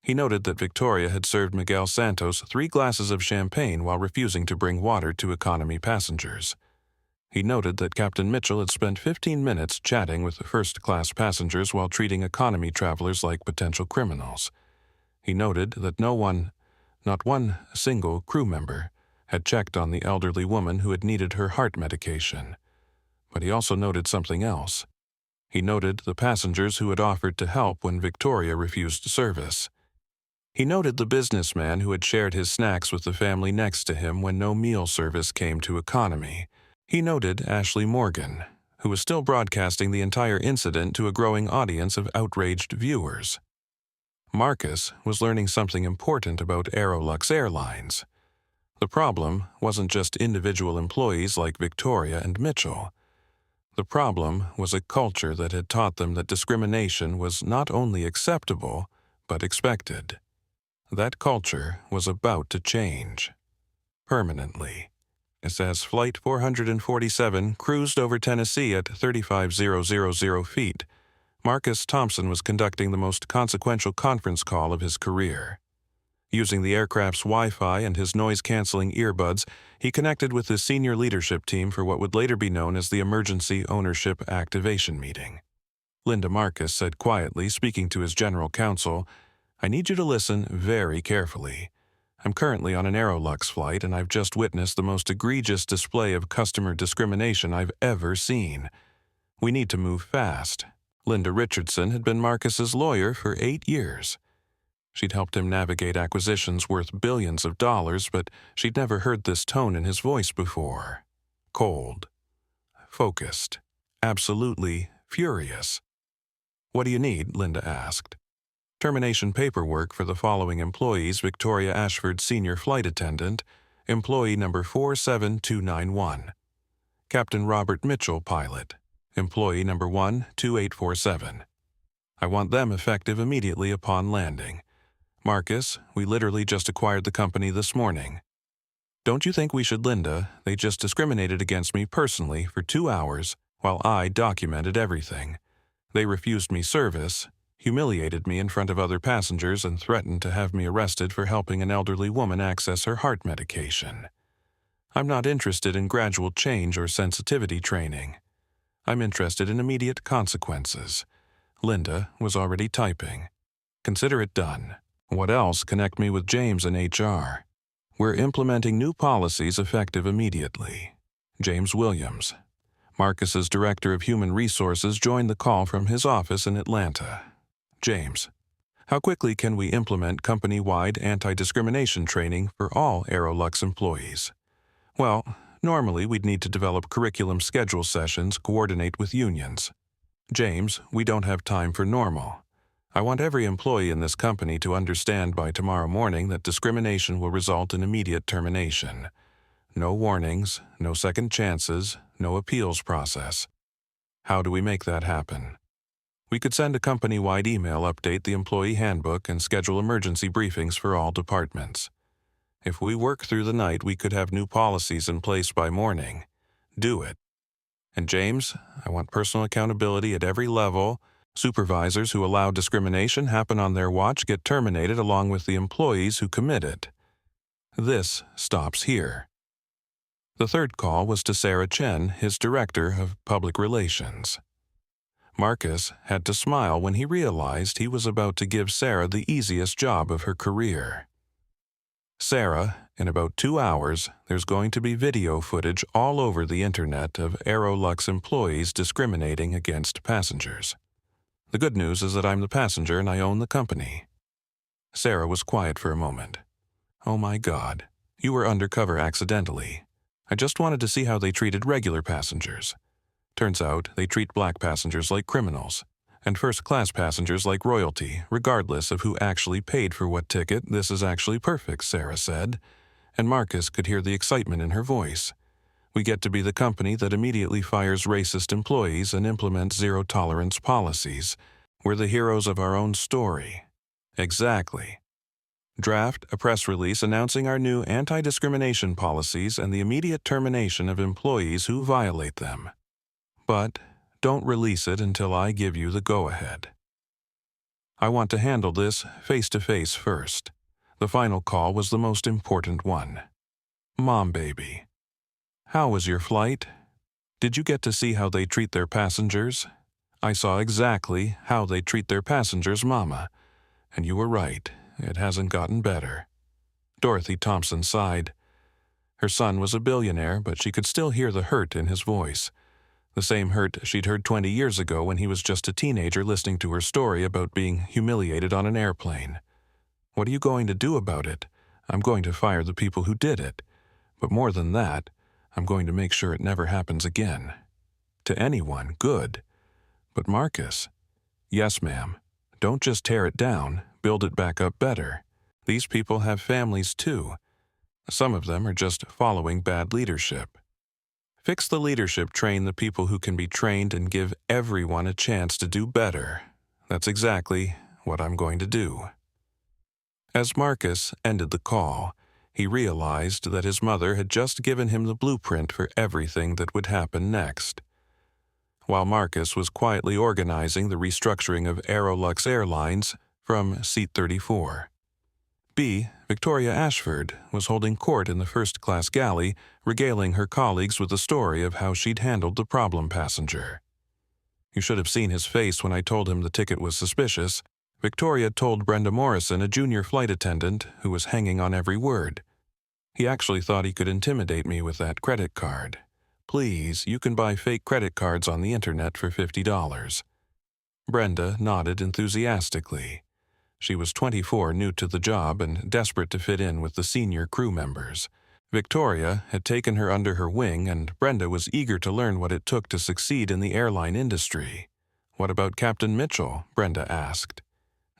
He noted that Victoria had served Miguel Santos 3 glasses of champagne while refusing to bring water to economy passengers. He noted that Captain Mitchell had spent 15 minutes chatting with the first-class passengers while treating economy travelers like potential criminals. He noted that not one single crew member, had checked on the elderly woman who had needed her heart medication. But he also noted something else. He noted the passengers who had offered to help when Victoria refused service. He noted the businessman who had shared his snacks with the family next to him when no meal service came to economy. He noted Ashley Morgan, who was still broadcasting the entire incident to a growing audience of outraged viewers. Marcus was learning something important about AeroLux Airlines. The problem wasn't just individual employees like Victoria and Mitchell. The problem was a culture that had taught them that discrimination was not only acceptable, but expected. That culture was about to change. Permanently. As Flight 447 cruised over Tennessee at 35,000 feet, Marcus Thompson was conducting the most consequential conference call of his career. Using the aircraft's Wi-Fi and his noise-canceling earbuds, he connected with his senior leadership team for what would later be known as the Emergency Ownership Activation Meeting. Linda Marcus said quietly, speaking to his general counsel, "I need you to listen very carefully. I'm currently on an AeroLux flight, and I've just witnessed the most egregious display of customer discrimination I've ever seen. We need to move fast." Linda Richardson had been Marcus's lawyer for 8 years. She'd helped him navigate acquisitions worth billions of dollars, but she'd never heard this tone in his voice before. Cold. Focused. Absolutely furious. "What do you need?" Linda asked. "Termination paperwork for the following employees: Victoria Ashford, senior flight attendant, employee number 47291. Captain Robert Mitchell, pilot, employee number 12847. I want them effective immediately upon landing. Marcus, we literally just acquired the company this morning. Don't you think we should?" "Linda, they just discriminated against me personally for 2 hours while I documented everything. They refused me service, humiliated me in front of other passengers, and threatened to have me arrested for helping an elderly woman access her heart medication. I'm not interested in gradual change or sensitivity training. I'm interested in immediate consequences." Linda was already typing. "Consider it done. What else? Connect me with James in HR. We're implementing new policies effective immediately." James Williams, Marcus's Director of Human Resources, joined the call from his office in Atlanta. "James, how quickly can we implement company-wide anti-discrimination training for all AeroLux employees?" "Well, normally we'd need to develop curriculum schedule sessions, coordinate with unions." "James, we don't have time for normal. I want every employee in this company to understand by tomorrow morning that discrimination will result in immediate termination. No warnings, no second chances, no appeals process." "How do we make that happen?" "We could send a company-wide email, update the employee handbook, and schedule emergency briefings for all departments. If we work through the night, we could have new policies in place by morning. Do it. And James, I want personal accountability at every level. Supervisors who allow discrimination happen on their watch get terminated along with the employees who commit it. This stops here." The third call was to Sarah Chen, his Director of Public Relations. Marcus had to smile when he realized he was about to give Sarah the easiest job of her career. "Sarah, in about 2 hours, there's going to be video footage all over the internet of AeroLux employees discriminating against passengers. The good news is that I'm the passenger and I own the company." Sarah was quiet for a moment. "Oh my God, you were undercover accidentally. I just wanted to see how they treated regular passengers. Turns out they treat black passengers like criminals, and first-class passengers like royalty, regardless of who actually paid for what ticket." "This is actually perfect," Sarah said, and Marcus could hear the excitement in her voice. "We get to be the company that immediately fires racist employees and implements zero-tolerance policies. We're the heroes of our own story." "Exactly. Draft a press release announcing our new anti-discrimination policies and the immediate termination of employees who violate them. But don't release it until I give you the go-ahead. I want to handle this face-to-face first. The final call was the most important one. Mom, baby. How was your flight? Did you get to see how they treat their passengers? I saw exactly how they treat their passengers, Mama. And you were right, it hasn't gotten better. Dorothy Thompson sighed. Her son was a billionaire, but she could still hear the hurt in his voice. The same hurt she'd heard 20 years ago when he was just a teenager listening to her story about being humiliated on an airplane. What are you going to do about it? I'm going to fire the people who did it. But more than that, I'm going to make sure it never happens again. To anyone, good. But Marcus, yes, ma'am. Don't just tear it down, build it back up better. These people have families too. Some of them are just following bad leadership. Fix the leadership, train the people who can be trained, and give everyone a chance to do better. That's exactly what I'm going to do. As Marcus ended the call, he realized that his mother had just given him the blueprint for everything that would happen next. While Marcus was quietly organizing the restructuring of AeroLux Airlines from Seat 34. Victoria Ashford was holding court in the first-class galley, regaling her colleagues with the story of how she'd handled the problem passenger. You should have seen his face when I told him the ticket was suspicious. Victoria told Brenda Morrison, a junior flight attendant, who was hanging on every word. He actually thought he could intimidate me with that credit card. Please, you can buy fake credit cards on the internet for $50. Brenda nodded enthusiastically. She was 24, new to the job, and desperate to fit in with the senior crew members. Victoria had taken her under her wing, and Brenda was eager to learn what it took to succeed in the airline industry. What about Captain Mitchell? Brenda asked.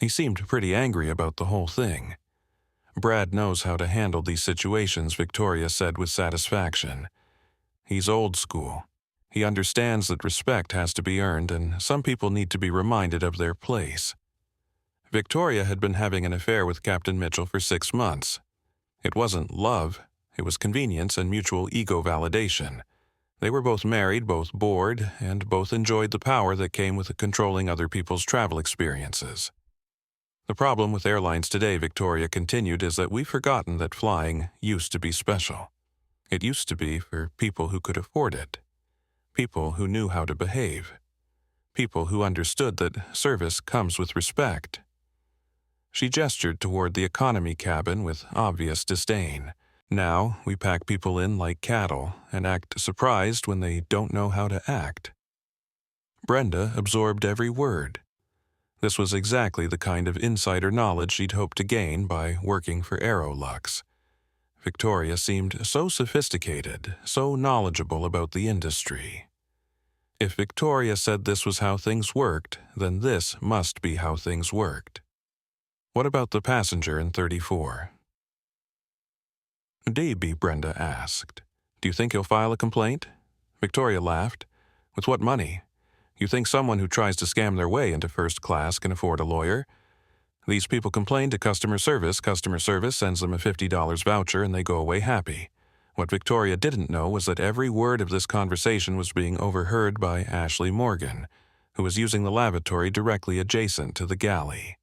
He seemed pretty angry about the whole thing. Brad knows how to handle these situations, Victoria said with satisfaction. He's old school. He understands that respect has to be earned, and some people need to be reminded of their place. Victoria had been having an affair with Captain Mitchell for 6 months. It wasn't love, it was convenience and mutual ego validation. They were both married, both bored, and both enjoyed the power that came with controlling other people's travel experiences. The problem with airlines today, Victoria continued, is that we've forgotten that flying used to be special. It used to be for people who could afford it. People who knew how to behave. People who understood that service comes with respect. She gestured toward the economy cabin with obvious disdain. Now we pack people in like cattle and act surprised when they don't know how to act. Brenda absorbed every word. This was exactly the kind of insider knowledge she'd hoped to gain by working for AeroLux. Victoria seemed so sophisticated, so knowledgeable about the industry. If Victoria said this was how things worked, then this must be how things worked. What about the passenger in 34? Davy, Brenda asked. Do you think he'll file a complaint? Victoria laughed. With what money? You think someone who tries to scam their way into first class can afford a lawyer? These people complain to customer service sends them a $50 voucher, and they go away happy. What Victoria didn't know was that every word of this conversation was being overheard by Ashley Morgan, who was using the lavatory directly adjacent to the galley.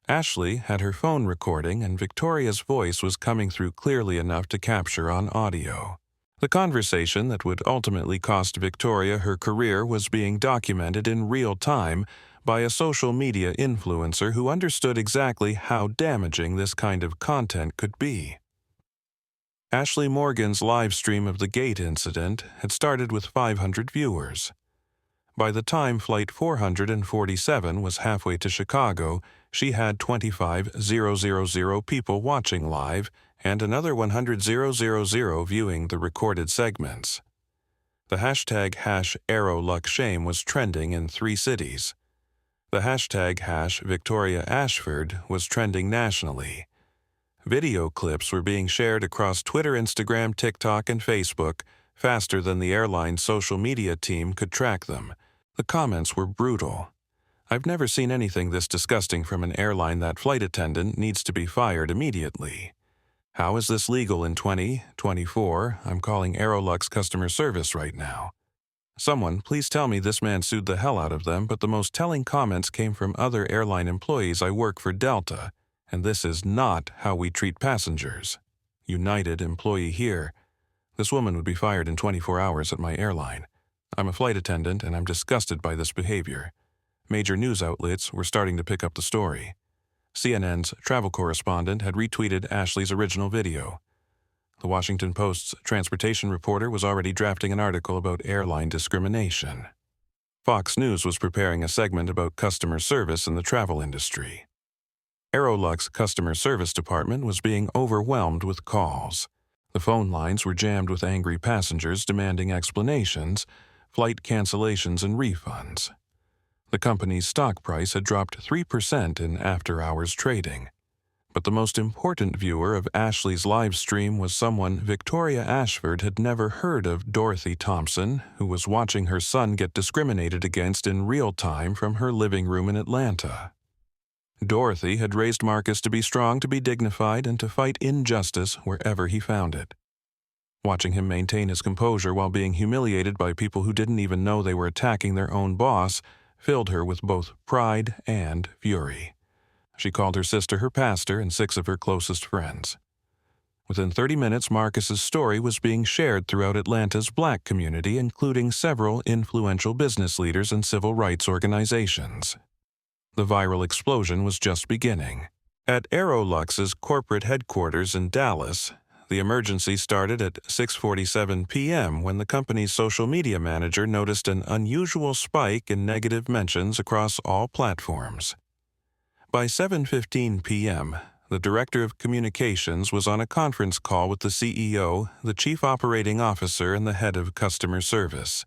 Ashley had her phone recording, and Victoria's voice was coming through clearly enough to capture on audio. The conversation that would ultimately cost Victoria her career was being documented in real time by a social media influencer who understood exactly how damaging this kind of content could be. Ashley Morgan's live stream of the gate incident had started with 500 viewers. By the time Flight 447 was halfway to Chicago, she had 25,000 people watching live and another 100,000 viewing the recorded segments. The hashtag #AeroLuxShame was trending in 3 cities. The hashtag #Victoria Ashford was trending nationally. Video clips were being shared across Twitter, Instagram, TikTok, and Facebook faster than the airline's social media team could track them. The comments were brutal. I've never seen anything this disgusting from an airline. That flight attendant needs to be fired immediately. How is this legal in 2024? I'm calling AeroLux customer service right now. Someone, please tell me this man sued the hell out of them, but the most telling comments came from other airline employees. I work for Delta, and this is not how we treat passengers. United employee here. This woman would be fired in 24 hours at my airline. I'm a flight attendant, and I'm disgusted by this behavior. Major news outlets were starting to pick up the story. CNN's travel correspondent had retweeted Ashley's original video. The Washington Post's transportation reporter was already drafting an article about airline discrimination. Fox News was preparing a segment about customer service in the travel industry. AeroLux customer service department was being overwhelmed with calls. The phone lines were jammed with angry passengers demanding explanations, flight cancellations, and refunds. The company's stock price had dropped 3% in after-hours trading. But the most important viewer of Ashley's live stream was someone Victoria Ashford had never heard of, Dorothy Thompson, who was watching her son get discriminated against in real time from her living room in Atlanta. Dorothy had raised Marcus to be strong, to be dignified, and to fight injustice wherever he found it. Watching him maintain his composure while being humiliated by people who didn't even know they were attacking their own boss filled her with both pride and fury. She called her sister her pastor and 6 of her closest friends. Within 30 minutes, Marcus's story was being shared throughout Atlanta's black community, including several influential business leaders and civil rights organizations. The viral explosion was just beginning. At AeroLux's corporate headquarters in Dallas, the emergency started at 6:47 p.m. when the company's social media manager noticed an unusual spike in negative mentions across all platforms. By 7:15 p.m., the Director of Communications was on a conference call with the CEO, the Chief Operating Officer, and the Head of Customer Service.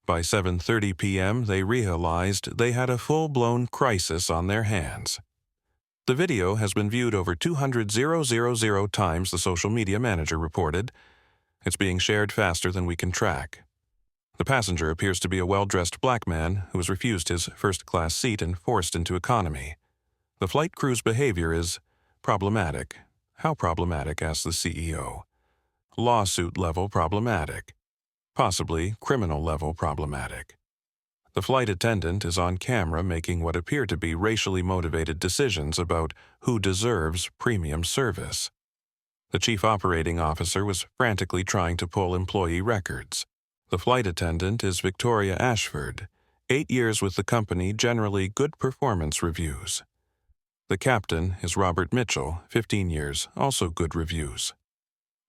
By 7:30 p.m., they realized they had a full-blown crisis on their hands. The video has been viewed over 200,000 times, the social media manager reported. It's being shared faster than we can track. The passenger appears to be a well-dressed black man who was refused his first-class seat and forced into economy. The flight crew's behavior is problematic. How problematic, asked the CEO. Lawsuit-level problematic. Possibly criminal-level problematic. The flight attendant is on camera making what appear to be racially motivated decisions about who deserves premium service. The chief operating officer was frantically trying to pull employee records. The flight attendant is Victoria Ashford, 8 years with the company, generally good performance reviews. The captain is Robert Mitchell, 15 years, also good reviews.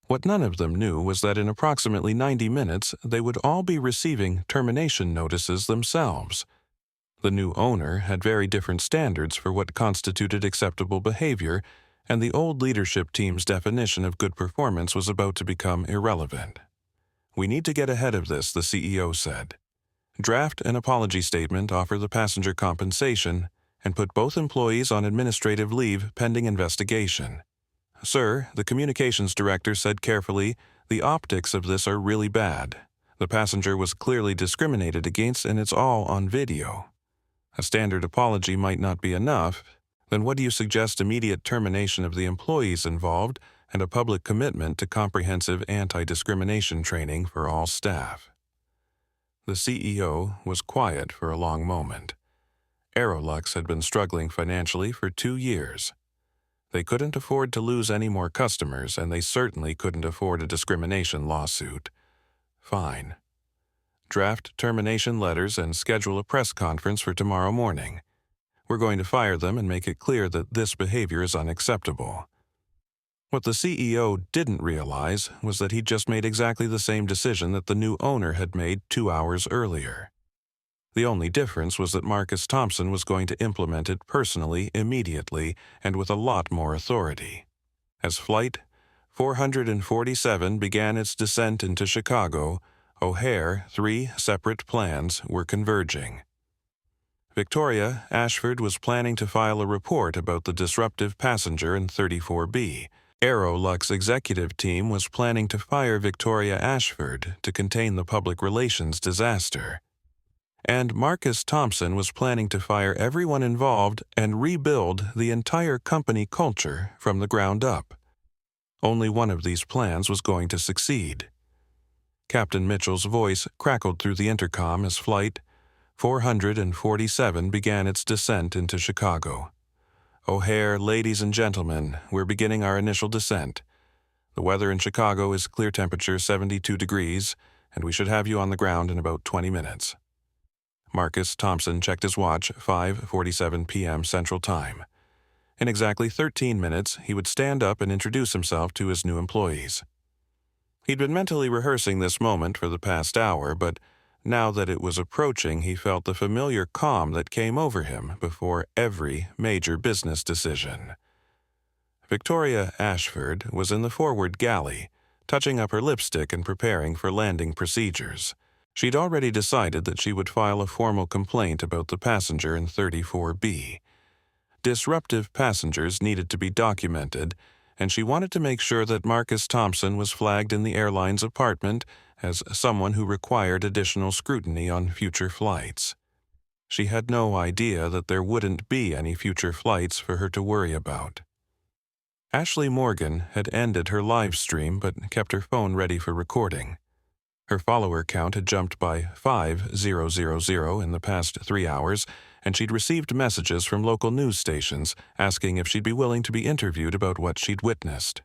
What none of them knew was that in approximately 90 minutes, they would all be receiving termination notices themselves. The new owner had very different standards for what constituted acceptable behavior, and the old leadership team's definition of good performance was about to become irrelevant. We need to get ahead of this, the CEO said. Draft an apology statement, offer the passenger compensation, and put both employees on administrative leave pending investigation. Sir, the communications director said carefully, the optics of this are really bad. The passenger was clearly discriminated against, and it's all on video. A standard apology might not be enough. Then what do you suggest? Immediate termination of the employees involved and a public commitment to comprehensive anti-discrimination training for all staff. The CEO was quiet for a long moment. AeroLux had been struggling financially for 2 years. They couldn't afford to lose any more customers, and they certainly couldn't afford a discrimination lawsuit. Fine. Draft termination letters and schedule a press conference for tomorrow morning. We're going to fire them and make it clear that this behavior is unacceptable. What the CEO didn't realize was that he'd just made exactly the same decision that the new owner had made 2 hours earlier. The only difference was that Marcus Thompson was going to implement it personally, immediately, and with a lot more authority. As Flight 447 began its descent into Chicago, O'Hare, 3 separate plans were converging. Victoria Ashford was planning to file a report about the disruptive passenger in 34B. AeroLux executive team was planning to fire Victoria Ashford to contain the public relations disaster. And Marcus Thompson was planning to fire everyone involved and rebuild the entire company culture from the ground up. Only one of these plans was going to succeed. Captain Mitchell's voice crackled through the intercom as Flight 447 began its descent into Chicago. "O'Hare, ladies and gentlemen, we're beginning our initial descent. The weather in Chicago is clear temperature 72 degrees, and we should have you on the ground in about 20 minutes. Marcus Thompson checked his watch, 5:47 p.m. Central Time. In exactly 13 minutes, he would stand up and introduce himself to his new employees. He'd been mentally rehearsing this moment for the past hour, but now that it was approaching, he felt the familiar calm that came over him before every major business decision. Victoria Ashford was in the forward galley, touching up her lipstick and preparing for landing procedures. She'd already decided that she would file a formal complaint about the passenger in 34B. Disruptive passengers needed to be documented, and she wanted to make sure that Marcus Thompson was flagged in the airline's apartment as someone who required additional scrutiny on future flights. She had no idea that there wouldn't be any future flights for her to worry about. Ashley Morgan had ended her live stream but kept her phone ready for recording. Her follower count had jumped by 5,000 in the past 3 hours, and she'd received messages from local news stations asking if she'd be willing to be interviewed about what she'd witnessed.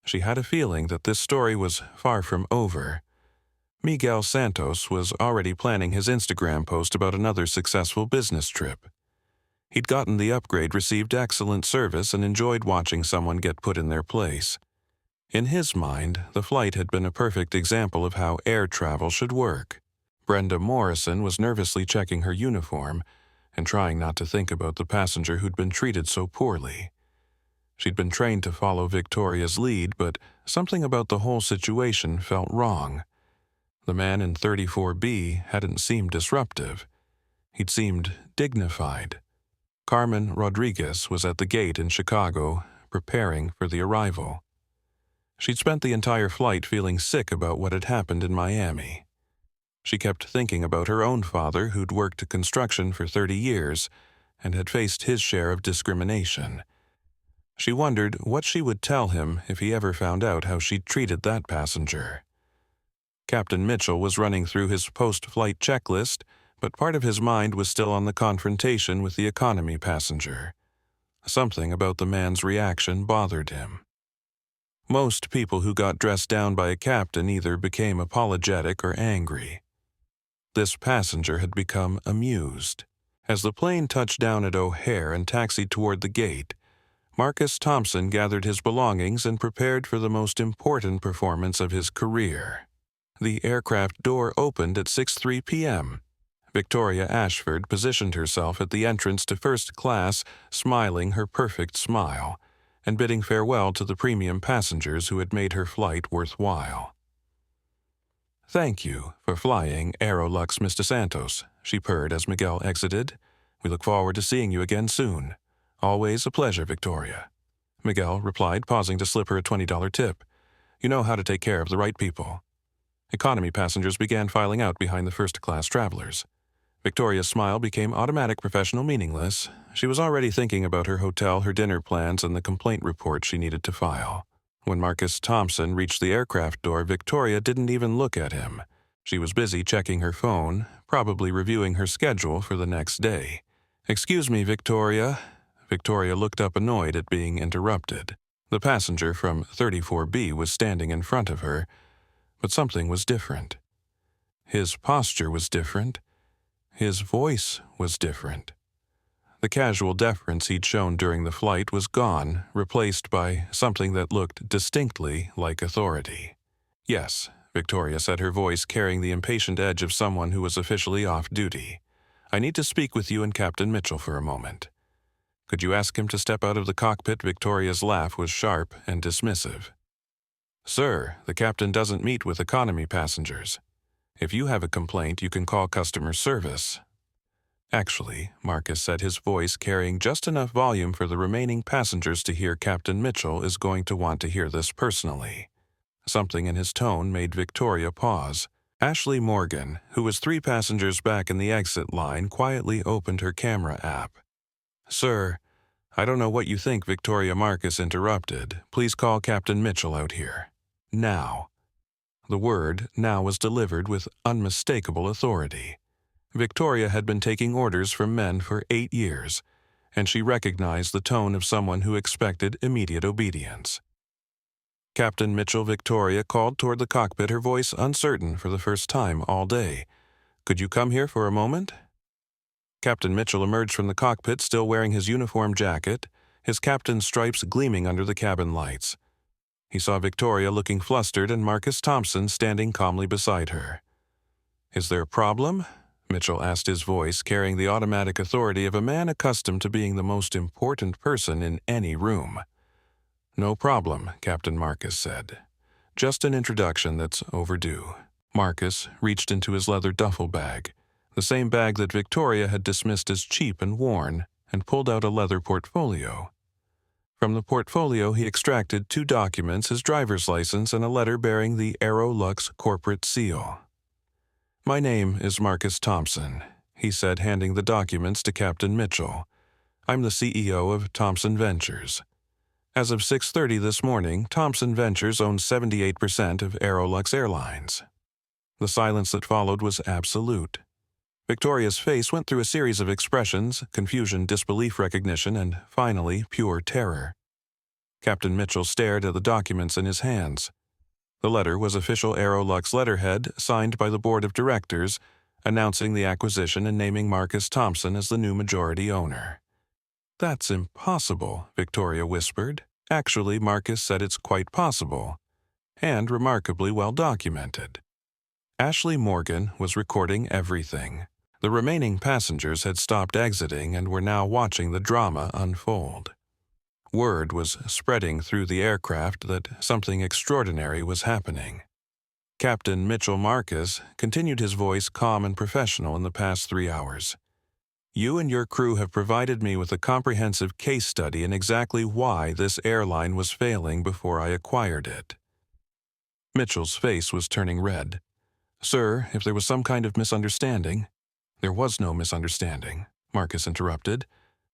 She had a feeling that this story was far from over. Miguel Santos was already planning his Instagram post about another successful business trip. He'd gotten the upgrade, received excellent service, and enjoyed watching someone get put in their place. In his mind, the flight had been a perfect example of how air travel should work. Brenda Morrison was nervously checking her uniform and trying not to think about the passenger who'd been treated so poorly. She'd been trained to follow Victoria's lead, but something about the whole situation felt wrong. The man in 34B hadn't seemed disruptive. He'd seemed dignified. Carmen Rodriguez was at the gate in Chicago, preparing for the arrival. She'd spent the entire flight feeling sick about what had happened in Miami. She kept thinking about her own father, who'd worked construction for 30 years and had faced his share of discrimination. She wondered what she would tell him if he ever found out how she'd treated that passenger. Captain Mitchell was running through his post-flight checklist, but part of his mind was still on the confrontation with the economy passenger. Something about the man's reaction bothered him. Most people who got dressed down by a captain either became apologetic or angry. This passenger had become amused. As the plane touched down at O'Hare and taxied toward the gate, Marcus Thompson gathered his belongings and prepared for the most important performance of his career. The aircraft door opened at 6:03 p.m. Victoria Ashford positioned herself at the entrance to first class, smiling her perfect smile, and bidding farewell to the premium passengers who had made her flight worthwhile. "Thank you for flying AeroLux, Mr. Santos," she purred as Miguel exited. "We look forward to seeing you again soon. Always a pleasure, Victoria." Miguel replied, pausing to slip her a $20 tip. "You know how to take care of the right people." Economy passengers began filing out behind the first-class travelers. Victoria's smile became automatic, professional, meaningless. She was already thinking about her hotel, her dinner plans, and the complaint report she needed to file. When Marcus Thompson reached the aircraft door, Victoria didn't even look at him. She was busy checking her phone, probably reviewing her schedule for the next day. "Excuse me, Victoria." Victoria looked up, annoyed at being interrupted. The passenger from 34B was standing in front of her, but something was different. His posture was different. His voice was different. The casual deference he'd shown during the flight was gone, replaced by something that looked distinctly like authority. "Yes," Victoria said, her voice carrying the impatient edge of someone who was officially off duty. "I need to speak with you and Captain Mitchell for a moment." "Could you ask him to step out of the cockpit?" Victoria's laugh was sharp and dismissive. "Sir, the captain doesn't meet with economy passengers. If you have a complaint, you can call customer service." "Actually," Marcus said, his voice carrying just enough volume for the remaining passengers to hear, "Captain Mitchell is going to want to hear this personally." Something in his tone made Victoria pause. Ashley Morgan, who was 3 passengers back in the exit line, quietly opened her camera app. "Sir, I don't know what you think," Victoria. Marcus interrupted. "Please call Captain Mitchell out here. Now." The word now was delivered with unmistakable authority. Victoria had been taking orders from men for 8 years, and she recognized the tone of someone who expected immediate obedience. Captain Mitchell Victoria called toward the cockpit, her voice uncertain for the first time all day. "Could you come here for a moment?" Captain Mitchell emerged from the cockpit still wearing his uniform jacket, his captain's stripes gleaming under the cabin lights. He saw Victoria looking flustered and Marcus Thompson standing calmly beside her. "Is there a problem?" Mitchell asked, his voice carrying the automatic authority of a man accustomed to being the most important person in any room. "No problem," Captain Marcus said. "Just an introduction that's overdue." Marcus reached into his leather duffel bag, the same bag that Victoria had dismissed as cheap and worn, and pulled out a leather portfolio. From the portfolio he extracted 2 documents, his driver's license and a letter bearing the AeroLux corporate seal. "My name is Marcus Thompson," he said, handing the documents to Captain Mitchell. "I'm the CEO of Thompson Ventures. As of 6:30 this morning, Thompson Ventures owns 78% of AeroLux Airlines." The silence that followed was absolute. Victoria's face went through a series of expressions: confusion, disbelief, recognition, and finally, pure terror. Captain Mitchell stared at the documents in his hands. The letter was official AeroLux letterhead, signed by the board of directors, announcing the acquisition and naming Marcus Thompson as the new majority owner. "That's impossible," Victoria whispered. Actually, Marcus said it's quite possible, and remarkably well documented. Ashley Morgan was recording everything. The remaining passengers had stopped exiting and were now watching the drama unfold. Word was spreading through the aircraft that something extraordinary was happening. Captain Mitchell Marcus continued, his voice calm and professional, in the past 3 hours. "You and your crew have provided me with a comprehensive case study in exactly why this airline was failing before I acquired it." Mitchell's face was turning red. "Sir, if there was some kind of misunderstanding—" "There was no misunderstanding," Marcus interrupted.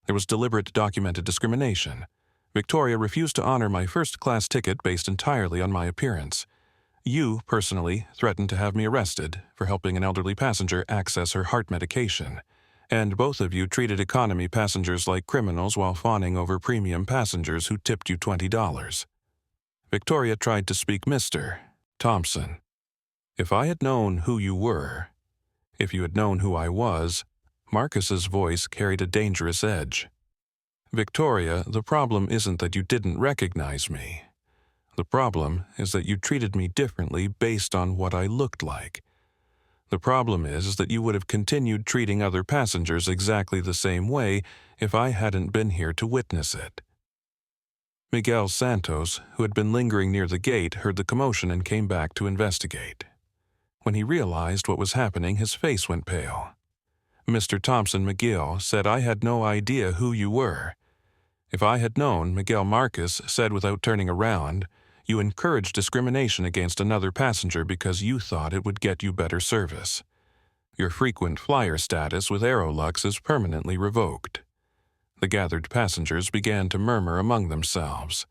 "There was deliberate, documented discrimination. Victoria refused to honor my first-class ticket based entirely on my appearance. You, personally, threatened to have me arrested for helping an elderly passenger access her heart medication, and both of you treated economy passengers like criminals while fawning over premium passengers who tipped you $20. Victoria tried to speak. "Mr. Thompson, if I had known who you were, if you had known who I was—" Marcus's voice carried a dangerous edge. "Victoria, the problem isn't that you didn't recognize me. The problem is that you treated me differently based on what I looked like. The problem is that you would have continued treating other passengers exactly the same way if I hadn't been here to witness it." Miguel Santos, who had been lingering near the gate, heard the commotion and came back to investigate. When he realized what was happening, his face went pale. "Mr. Thompson," Miguel said, "I had no idea who you were. If I had known," Miguel Marcus said without turning around, "you encouraged discrimination against another passenger because you thought it would get you better service. Your frequent flyer status with AeroLux is permanently revoked." The gathered passengers began to murmur among themselves.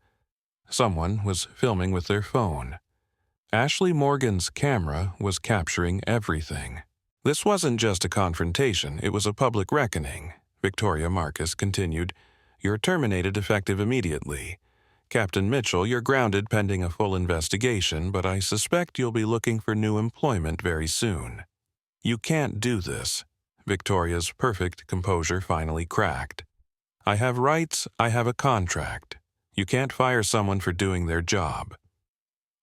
Someone was filming with their phone. Ashley Morgan's camera was capturing everything. "This wasn't just a confrontation, it was a public reckoning," Victoria Marcus continued. "You're terminated effective immediately. Captain Mitchell, you're grounded pending a full investigation, but I suspect you'll be looking for new employment very soon." "You can't do this." Victoria's perfect composure finally cracked. "I have rights, I have a contract. You can't fire someone for doing their job."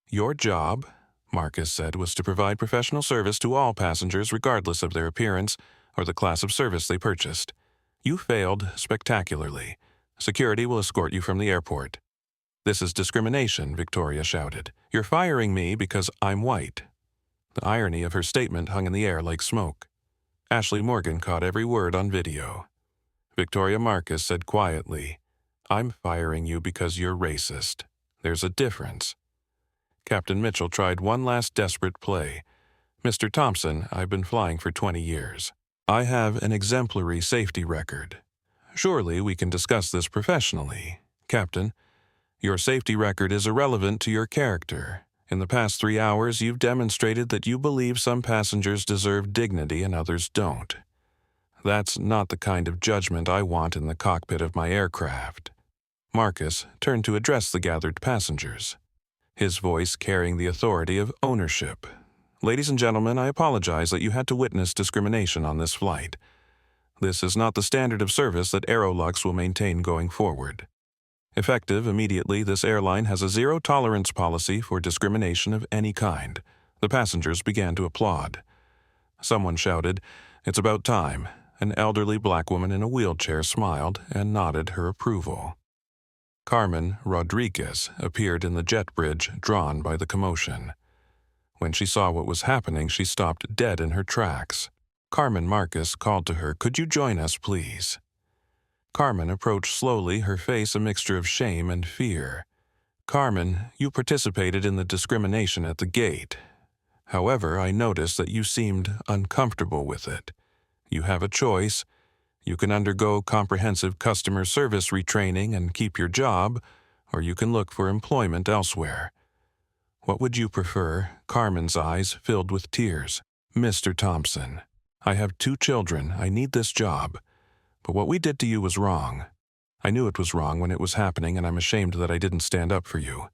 "Your job," Marcus said, "was to provide professional service to all passengers regardless of their appearance or the class of service they purchased. You failed spectacularly. Security will escort you from the airport." "This is discrimination," Victoria shouted. "You're firing me because I'm white." The irony of her statement hung in the air like smoke. Ashley Morgan caught every word on video. Victoria Marcus said quietly, "I'm firing you because you're racist. There's a difference." Captain Mitchell tried one last desperate play. "Mr. Thompson, I've been flying for 20 years. I have an exemplary safety record. Surely we can discuss this professionally. Captain, your safety record is irrelevant to your character. In the past 3 hours, you've demonstrated that you believe some passengers deserve dignity and others don't. That's not the kind of judgment I want in the cockpit of my aircraft." Marcus turned to address the gathered passengers, his voice carrying the authority of ownership. "Ladies and gentlemen, I apologize that you had to witness discrimination on this flight. This is not the standard of service that AeroLux will maintain going forward. Effective immediately, this airline has a zero-tolerance policy for discrimination of any kind." The passengers began to applaud. Someone shouted, "It's about time." An elderly black woman in a wheelchair smiled and nodded her approval. Carmen Rodriguez appeared in the jet bridge, drawn by the commotion. When she saw what was happening, she stopped dead in her tracks. Carmen Marcus called to her, "Could you join us, please?" Carmen approached slowly, her face a mixture of shame and fear. "Carmen, you participated in the discrimination at the gate. However, I noticed that you seemed uncomfortable with it. You have a choice. You can undergo comprehensive customer service retraining and keep your job, or you can look for employment elsewhere. What would you prefer?" Carmen's eyes filled with tears. "Mr. Thompson, I have 2 children. I need this job. But what we did to you was wrong. I knew it was wrong when it was happening, and I'm ashamed that I didn't stand up for you.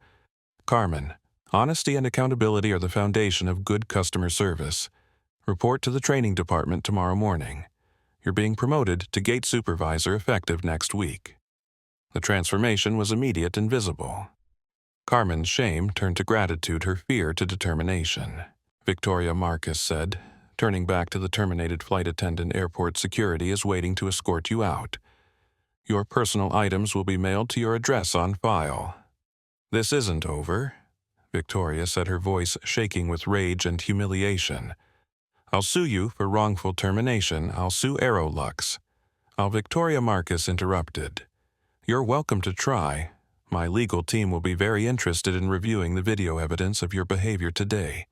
Carmen, honesty and accountability are the foundation of good customer service. Report to the training department tomorrow morning. You're being promoted to gate supervisor effective next week." The transformation was immediate and visible. Carmen's shame turned to gratitude, her fear to determination. "Victoria," Marcus said, turning back to the terminated flight attendant, "airport security is waiting to escort you out. Your personal items will be mailed to your address on file." "This isn't over," Victoria said, her voice shaking with rage and humiliation. "I'll sue you for wrongful termination. I'll sue AeroLux." Victoria Marcus interrupted. "You're welcome to try. My legal team will be very interested in reviewing the video evidence of your behavior today.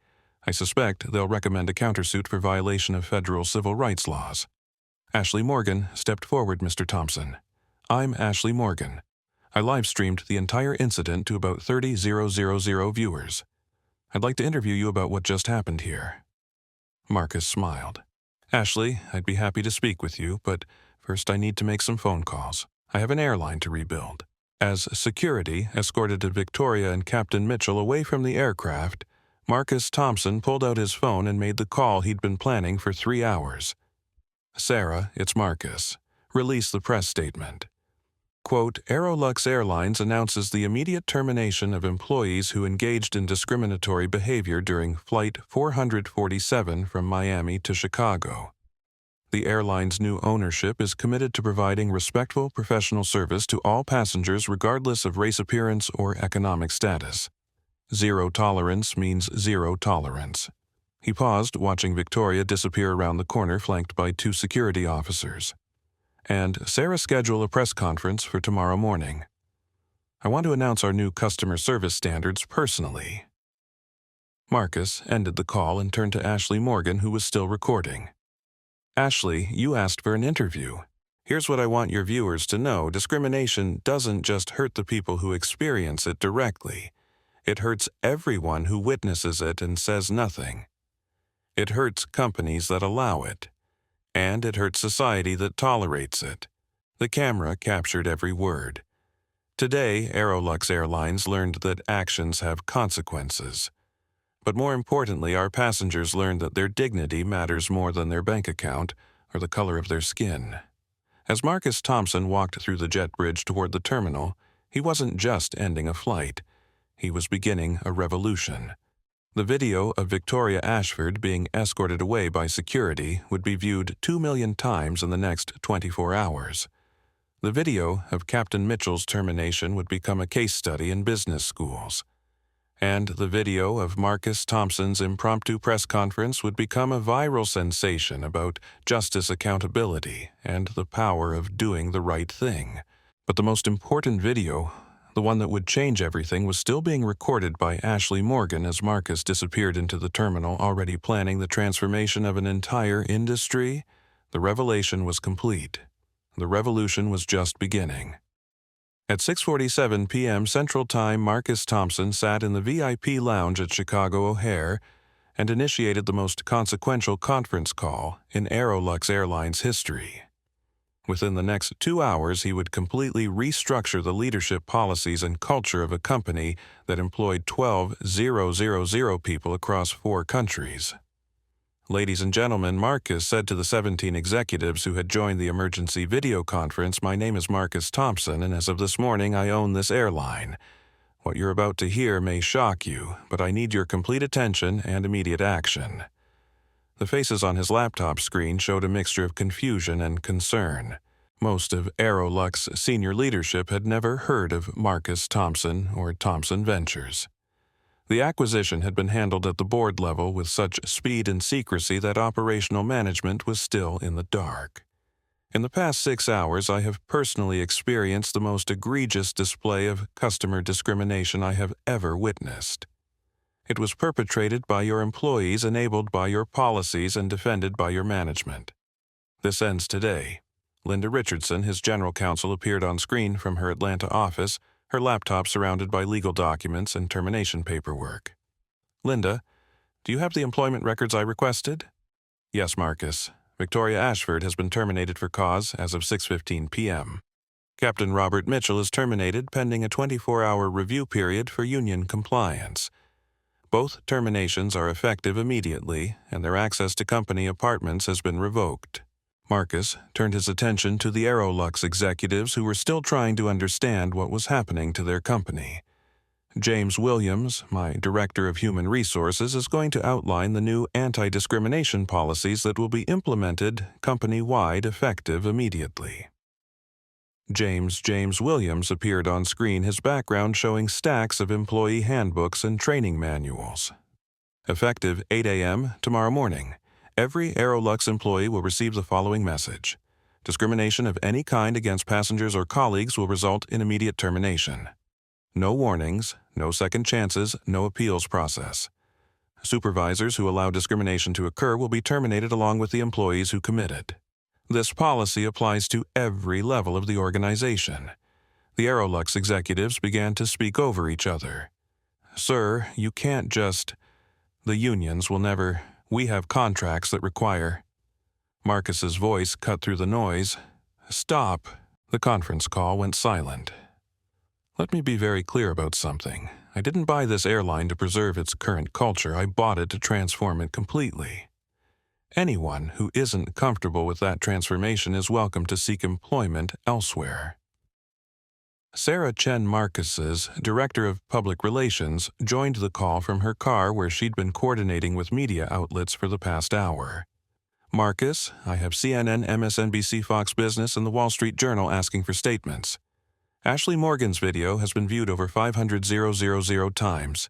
I suspect they'll recommend a countersuit for violation of federal civil rights laws." Ashley Morgan stepped forward. "Mr. Thompson, I'm Ashley Morgan. I live-streamed the entire incident to about 30,000 viewers. I'd like to interview you about what just happened here." Marcus smiled. "Ashley, I'd be happy to speak with you, but first I need to make some phone calls. I have an airline to rebuild." As security escorted Victoria and Captain Mitchell away from the aircraft, Marcus Thompson pulled out his phone and made the call he'd been planning for 3 hours. "Sarah, it's Marcus. Release the press statement." Quote, "AeroLux Airlines announces the immediate termination of employees who engaged in discriminatory behavior during Flight 447 from Miami to Chicago. The airline's new ownership is committed to providing respectful professional service to all passengers regardless of race, appearance, or economic status. Zero tolerance means zero tolerance." He paused, watching Victoria disappear around the corner, flanked by 2 security officers. "And Sarah, schedule a press conference for tomorrow morning. I want to announce our new customer service standards personally." Marcus ended the call and turned to Ashley Morgan, who was still recording. "Ashley, you asked for an interview. Here's what I want your viewers to know. Discrimination doesn't just hurt the people who experience it directly. It hurts everyone who witnesses it and says nothing. It hurts companies that allow it. And it hurts society that tolerates it." The camera captured every word. Today, AeroLux Airlines learned that actions have consequences. But more importantly, our passengers learned that their dignity matters more than their bank account or the color of their skin. As Marcus Thompson walked through the jet bridge toward the terminal, he wasn't just ending a flight. He was beginning a revolution. The video of Victoria Ashford being escorted away by security would be viewed 2 million times in the next 24 hours. The video of Captain Mitchell's termination would become a case study in business schools. And the video of Marcus Thompson's impromptu press conference would become a viral sensation about justice, accountability, and the power of doing the right thing. But the most important video, the one that would change everything, was still being recorded by Ashley Morgan as Marcus disappeared into the terminal, already planning the transformation of an entire industry. The revelation was complete. The revolution was just beginning. At 6:47 p.m. Central Time, Marcus Thompson sat in the VIP lounge at Chicago O'Hare and initiated the most consequential conference call in AeroLux Airlines history. Within the next 2 hours, he would completely restructure the leadership policies and culture of a company that employed 12,000 people across 4 countries. Ladies and gentlemen, Marcus said to the 17 executives who had joined the emergency video conference, "My name is Marcus Thompson, and as of this morning, I own this airline. What you're about to hear may shock you, but I need your complete attention and immediate action." The faces on his laptop screen showed a mixture of confusion and concern. Most of AeroLux senior leadership had never heard of Marcus Thompson or Thompson Ventures. The acquisition had been handled at the board level with such speed and secrecy that operational management was still in the dark. In the past 6 hours, I have personally experienced the most egregious display of customer discrimination I have ever witnessed. It was perpetrated by your employees, enabled by your policies, and defended by your management. This ends today. Linda Richardson, his general counsel, appeared on screen from her Atlanta office, her laptop surrounded by legal documents and termination paperwork. "Linda, do you have the employment records I requested?" "Yes, Marcus. Victoria Ashford has been terminated for cause as of 6:15 p.m. Captain Robert Mitchell is terminated pending a 24-hour review period for union compliance. Both terminations are effective immediately, and their access to company apartments has been revoked." Marcus turned his attention to the AeroLux executives who were still trying to understand what was happening to their company. "James Williams, my Director of Human Resources, is going to outline the new anti-discrimination policies that will be implemented company-wide effective immediately." James Williams appeared on screen, his background showing stacks of employee handbooks and training manuals. "Effective 8 a.m. tomorrow morning. Every AeroLux employee will receive the following message. Discrimination of any kind against passengers or colleagues will result in immediate termination. No warnings, no second chances, no appeals process. Supervisors who allow discrimination to occur will be terminated along with the employees who commit it. This policy applies to every level of the organization." The AeroLux executives began to speak over each other. "Sir, you can't just... The unions will never... We have contracts that require..." Marcus's voice cut through the noise. "Stop." The conference call went silent. "Let me be very clear about something. I didn't buy this airline to preserve its current culture. I bought it to transform it completely. Anyone who isn't comfortable with that transformation is welcome to seek employment elsewhere." Sarah Chen Marcus's Director of Public Relations joined the call from her car where she'd been coordinating with media outlets for the past hour. "Marcus, I have CNN, MSNBC, Fox Business, and the Wall Street Journal asking for statements. Ashley Morgan's video has been viewed over 500,000 times.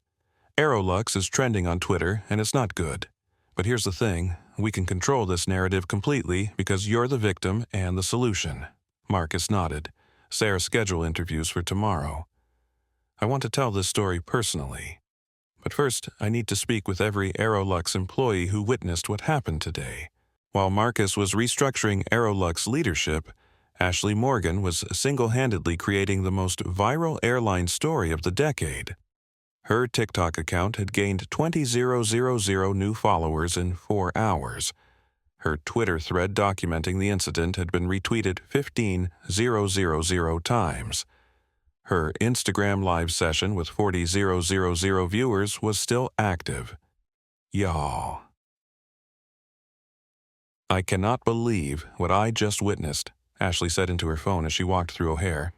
AeroLux is trending on Twitter, and it's not good. But here's the thing, we can control this narrative completely because you're the victim and the solution." Marcus nodded. "Sarah, schedule interviews for tomorrow. I want to tell this story personally. But first, I need to speak with every AeroLux employee who witnessed what happened today. While Marcus was restructuring AeroLux leadership, Ashley Morgan was single-handedly creating the most viral airline story of the decade. Her TikTok account had gained 20,000 new followers in 4 hours. Her Twitter thread documenting the incident had been retweeted 15,000 times. Her Instagram live session with 40,000 viewers was still active. Y'all. "I cannot believe what I just witnessed," Ashley said into her phone as she walked through O'Hare.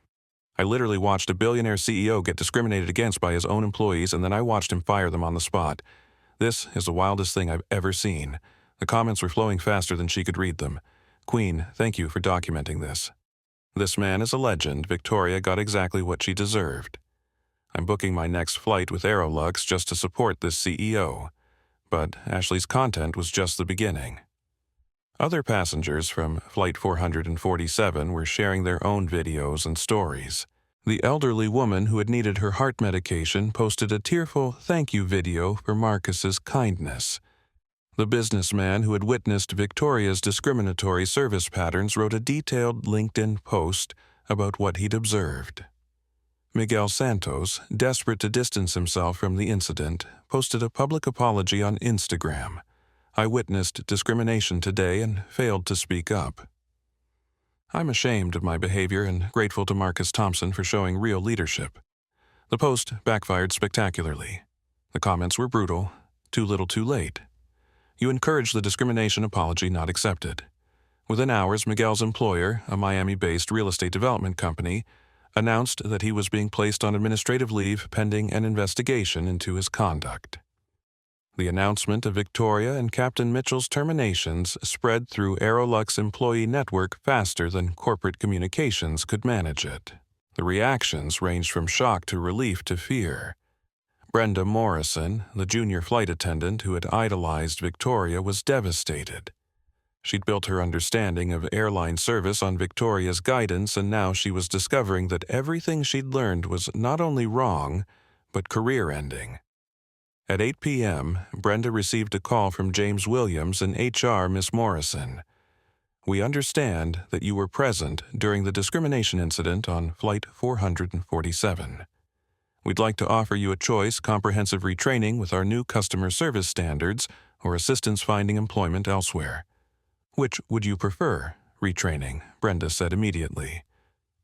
"I literally watched a billionaire CEO get discriminated against by his own employees, and then I watched him fire them on the spot. This is the wildest thing I've ever seen." The comments were flowing faster than she could read them. "Queen, thank you for documenting this. This man is a legend. Victoria got exactly what she deserved. I'm booking my next flight with AeroLux just to support this CEO. But Ashley's content was just the beginning." Other passengers from Flight 447 were sharing their own videos and stories. The elderly woman who had needed her heart medication posted a tearful thank you video for Marcus's kindness. The businessman who had witnessed Victoria's discriminatory service patterns wrote a detailed LinkedIn post about what he'd observed. Miguel Santos, desperate to distance himself from the incident, posted a public apology on Instagram. "I witnessed discrimination today and failed to speak up. I'm ashamed of my behavior and grateful to Marcus Thompson for showing real leadership." The post backfired spectacularly. The comments were brutal. Too little too late. You encouraged the discrimination apology not accepted. Within hours, Miguel's employer, a Miami-based real estate development company, announced that he was being placed on administrative leave pending an investigation into his conduct. The announcement of Victoria and Captain Mitchell's terminations spread through AeroLux employee network faster than corporate communications could manage it. The reactions ranged from shock to relief to fear. Brenda Morrison, the junior flight attendant who had idolized Victoria, was devastated. She'd built her understanding of airline service on Victoria's guidance, and now she was discovering that everything she'd learned was not only wrong, but career-ending. At 8 p.m., Brenda received a call from James Williams in HR. "Miss Morrison, we understand that you were present during the discrimination incident on Flight 447. We'd like to offer you a choice comprehensive retraining with our new customer service standards or assistance finding employment elsewhere. Which would you prefer?" "Retraining," Brenda said immediately.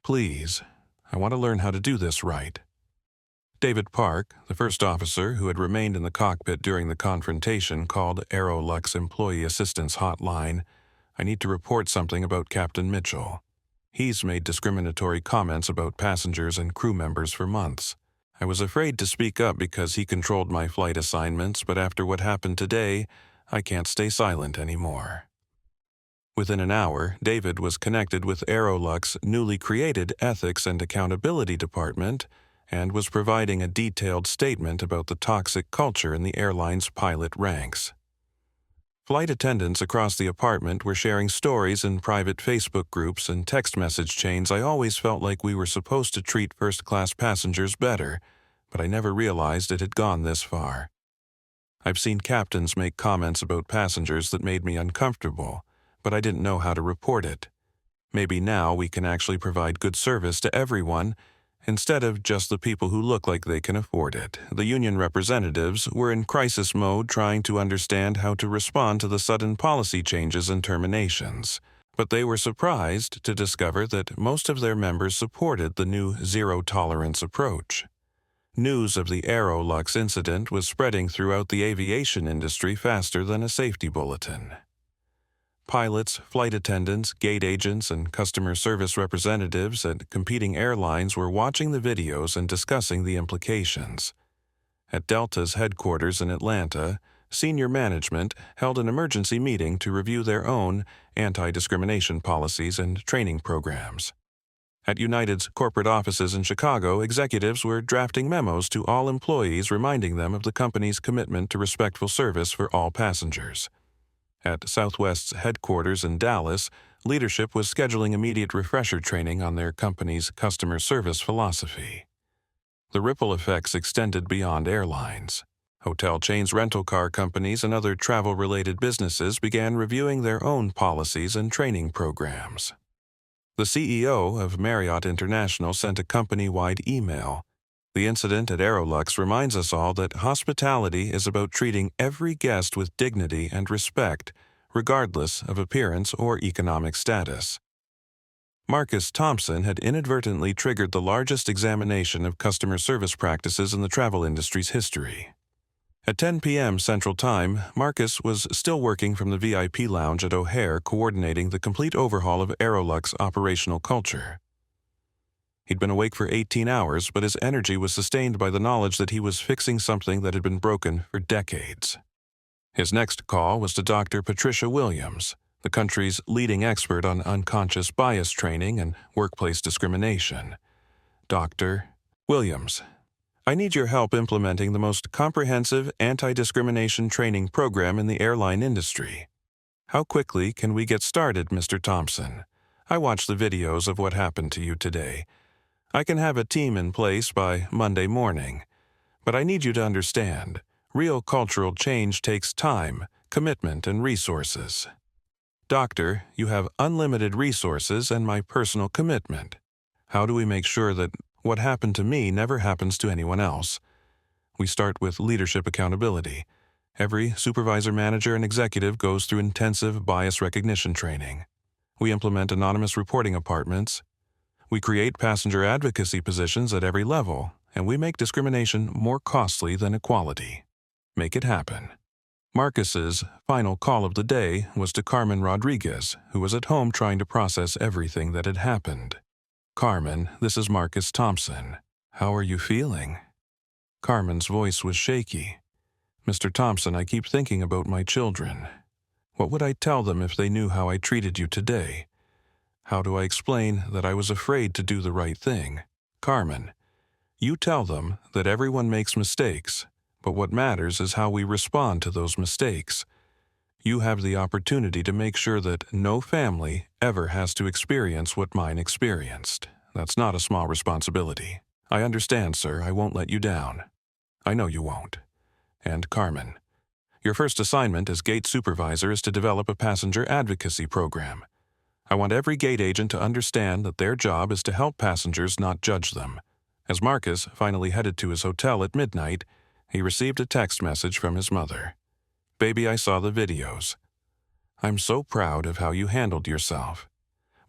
"Please, I want to learn how to do this right." David Park, the first officer who had remained in the cockpit during the confrontation, called AeroLux Employee Assistance Hotline. "I need to report something about Captain Mitchell. He's made discriminatory comments about passengers and crew members for months. I was afraid to speak up because he controlled my flight assignments, but after what happened today, I can't stay silent anymore." Within an hour, David was connected with AeroLux's newly created Ethics and Accountability Department and was providing a detailed statement about the toxic culture in the airline's pilot ranks. Flight attendants across the apartment were sharing stories in private Facebook groups and text message chains. "I always felt like we were supposed to treat first-class passengers better, but I never realized it had gone this far. I've seen captains make comments about passengers that made me uncomfortable, but I didn't know how to report it. Maybe now we can actually provide good service to everyone instead of just the people who look like they can afford it." The union representatives were in crisis mode, trying to understand how to respond to the sudden policy changes and terminations. But they were surprised to discover that most of their members supported the new zero-tolerance approach. News of the AeroLux incident was spreading throughout the aviation industry faster than a safety bulletin. Pilots, flight attendants, gate agents, and customer service representatives at competing airlines were watching the videos and discussing the implications. At Delta's headquarters in Atlanta, senior management held an emergency meeting to review their own anti-discrimination policies and training programs. At United's corporate offices in Chicago, executives were drafting memos to all employees reminding them of the company's commitment to respectful service for all passengers. At Southwest's headquarters in Dallas, leadership was scheduling immediate refresher training on their company's customer service philosophy. The ripple effects extended beyond airlines. Hotel chains, rental car companies, and other travel-related businesses began reviewing their own policies and training programs. The CEO of Marriott International sent a company-wide email. "The incident at AeroLux reminds us all that hospitality is about treating every guest with dignity and respect, regardless of appearance or economic status." Marcus Thompson had inadvertently triggered the largest examination of customer service practices in the travel industry's history. At 10 p.m. Central Time, Marcus was still working from the VIP lounge at O'Hare, coordinating the complete overhaul of AeroLux operational culture. He'd been awake for 18 hours, but his energy was sustained by the knowledge that he was fixing something that had been broken for decades. His next call was to Dr. Patricia Williams, the country's leading expert on unconscious bias training and workplace discrimination. "Dr. Williams, I need your help implementing the most comprehensive anti-discrimination training program in the airline industry. How quickly can we get started, Mr. Thompson? I watched the videos of what happened to you today. I can have a team in place by Monday morning. But I need you to understand, real cultural change takes time, commitment, and resources. Doctor, you have unlimited resources and my personal commitment. How do we make sure that what happened to me never happens to anyone else. We start with leadership accountability. Every supervisor, manager, and executive goes through intensive bias recognition training. We implement anonymous reporting apartments. We create passenger advocacy positions at every level, and we make discrimination more costly than equality. Make it happen. Marcus's final call of the day was to Carmen Rodriguez, who was at home trying to process everything that had happened. "Carmen, this is Marcus Thompson. How are you feeling?" Carmen's voice was shaky. "Mr. Thompson, I keep thinking about my children. What would I tell them if they knew how I treated you today? How do I explain that I was afraid to do the right thing? Carmen, you tell them that everyone makes mistakes, but what matters is how we respond to those mistakes. You have the opportunity to make sure that no family ever has to experience what mine experienced. That's not a small responsibility. I understand, sir. I won't let you down. I know you won't. And Carmen, your first assignment as gate supervisor is to develop a passenger advocacy program. I want every gate agent to understand that their job is to help passengers, not judge them." As Marcus finally headed to his hotel at midnight, he received a text message from his mother. "Baby, I saw the videos. I'm so proud of how you handled yourself.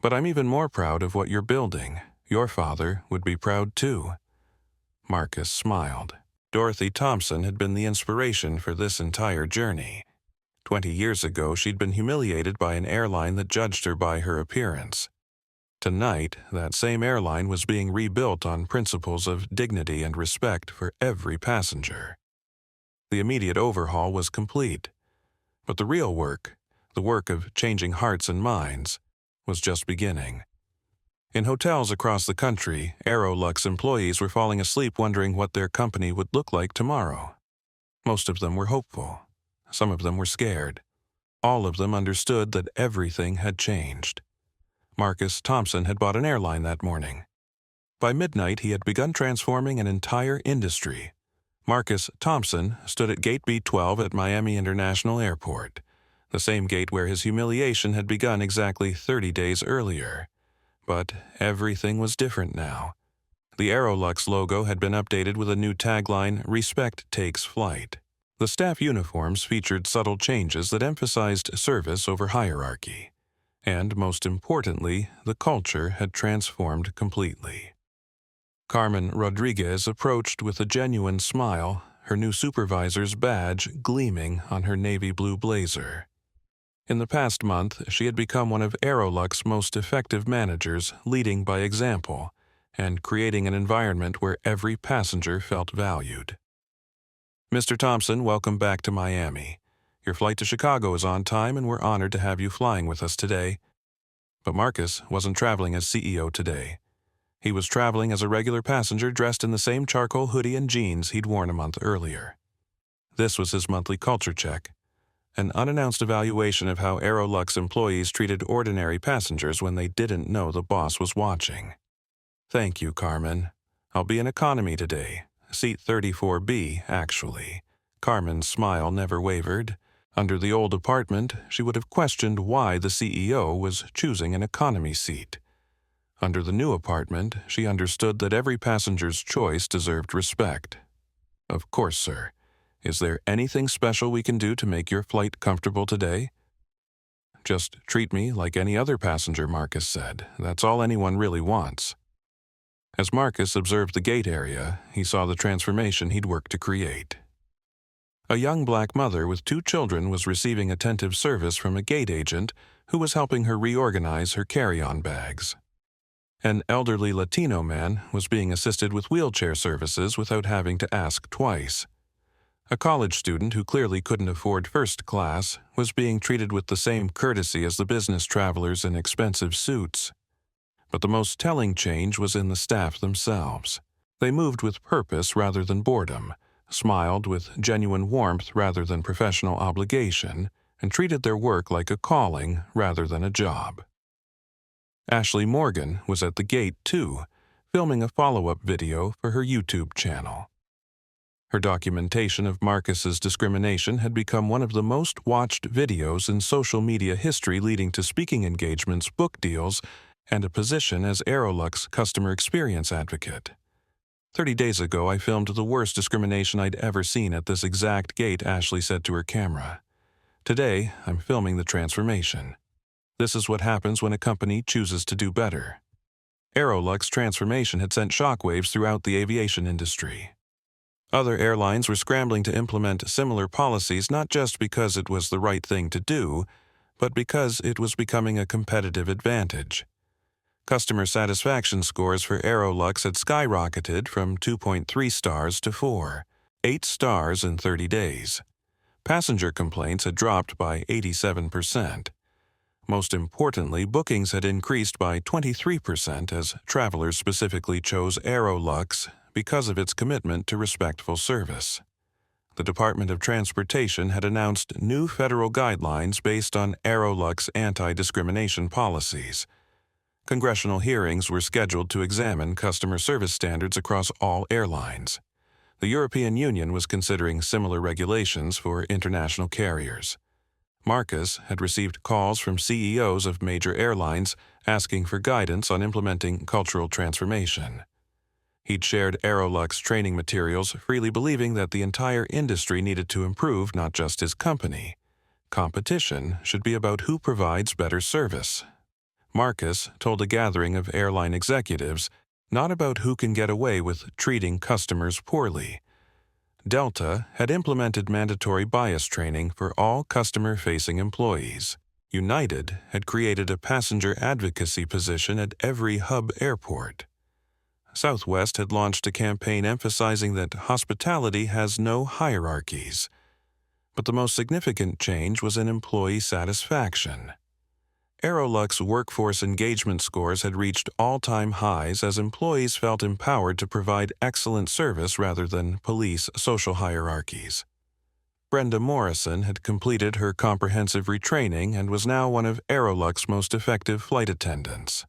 But I'm even more proud of what you're building. Your father would be proud too." Marcus smiled. Dorothy Thompson had been the inspiration for this entire journey. 20 years ago, she'd been humiliated by an airline that judged her by her appearance. Tonight, that same airline was being rebuilt on principles of dignity and respect for every passenger. The immediate overhaul was complete, but the real work, the work of changing hearts and minds, was just beginning. In hotels across the country, AeroLux employees were falling asleep wondering what their company would look like tomorrow. Most of them were hopeful. Some of them were scared. All of them understood that everything had changed. Marcus Thompson had bought an airline that morning. By midnight, he had begun transforming an entire industry. Marcus Thompson stood at Gate B12 at Miami International Airport, the same gate where his humiliation had begun exactly 30 days earlier. But everything was different now. The AeroLux logo had been updated with a new tagline, "Respect takes flight." The staff uniforms featured subtle changes that emphasized service over hierarchy. And most importantly, the culture had transformed completely. Carmen Rodriguez approached with a genuine smile, her new supervisor's badge gleaming on her navy blue blazer. In the past month, she had become one of AeroLux's most effective managers, leading by example and creating an environment where every passenger felt valued. "Mr. Thompson, welcome back to Miami. Your flight to Chicago is on time, and we're honored to have you flying with us today." But Marcus wasn't traveling as CEO today. He was traveling as a regular passenger dressed in the same charcoal hoodie and jeans he'd worn a month earlier. This was his monthly culture check, an unannounced evaluation of how AeroLux employees treated ordinary passengers when they didn't know the boss was watching. "Thank you, Carmen. I'll be in economy today. Seat 34B, actually." Carmen's smile never wavered. Under the old apartment, she would have questioned why the CEO was choosing an economy seat. Under the new apartment, she understood that every passenger's choice deserved respect. "Of course, sir. Is there anything special we can do to make your flight comfortable today?" "Just treat me like any other passenger," Marcus said. "That's all anyone really wants." As Marcus observed the gate area, he saw the transformation he'd worked to create. A young black mother with 2 children was receiving attentive service from a gate agent who was helping her reorganize her carry-on bags. An elderly Latino man was being assisted with wheelchair services without having to ask twice. A college student who clearly couldn't afford first class was being treated with the same courtesy as the business travelers in expensive suits. But the most telling change was in the staff themselves. They moved with purpose rather than boredom, smiled with genuine warmth rather than professional obligation, and treated their work like a calling rather than a job. Ashley Morgan was at the gate too, filming a follow-up video for her YouTube channel. Her documentation of Marcus's discrimination had become one of the most watched videos in social media history, leading to speaking engagements, book deals, and a position as AeroLux customer experience advocate. 30 days ago, I filmed the worst discrimination I'd ever seen at this exact gate, Ashley said to her camera. Today, I'm filming the transformation. This is what happens when a company chooses to do better. AeroLux transformation had sent shockwaves throughout the aviation industry. Other airlines were scrambling to implement similar policies not just because it was the right thing to do, but because it was becoming a competitive advantage. Customer satisfaction scores for AeroLux had skyrocketed from 2.3 stars to 4, 8 stars in 30 days. Passenger complaints had dropped by 87%. Most importantly, bookings had increased by 23% as travelers specifically chose AeroLux because of its commitment to respectful service. The Department of Transportation had announced new federal guidelines based on AeroLux anti-discrimination policies. Congressional hearings were scheduled to examine customer service standards across all airlines. The European Union was considering similar regulations for international carriers. Marcus had received calls from CEOs of major airlines asking for guidance on implementing cultural transformation. He'd shared AeroLux training materials, freely believing that the entire industry needed to improve, not just his company. Competition should be about who provides better service. Marcus told a gathering of airline executives, not about who can get away with treating customers poorly. Delta had implemented mandatory bias training for all customer-facing employees. United had created a passenger advocacy position at every hub airport. Southwest had launched a campaign emphasizing that hospitality has no hierarchies. But the most significant change was in employee satisfaction. AeroLux workforce engagement scores had reached all-time highs as employees felt empowered to provide excellent service rather than police social hierarchies. Brenda Morrison had completed her comprehensive retraining and was now one of AeroLux's most effective flight attendants.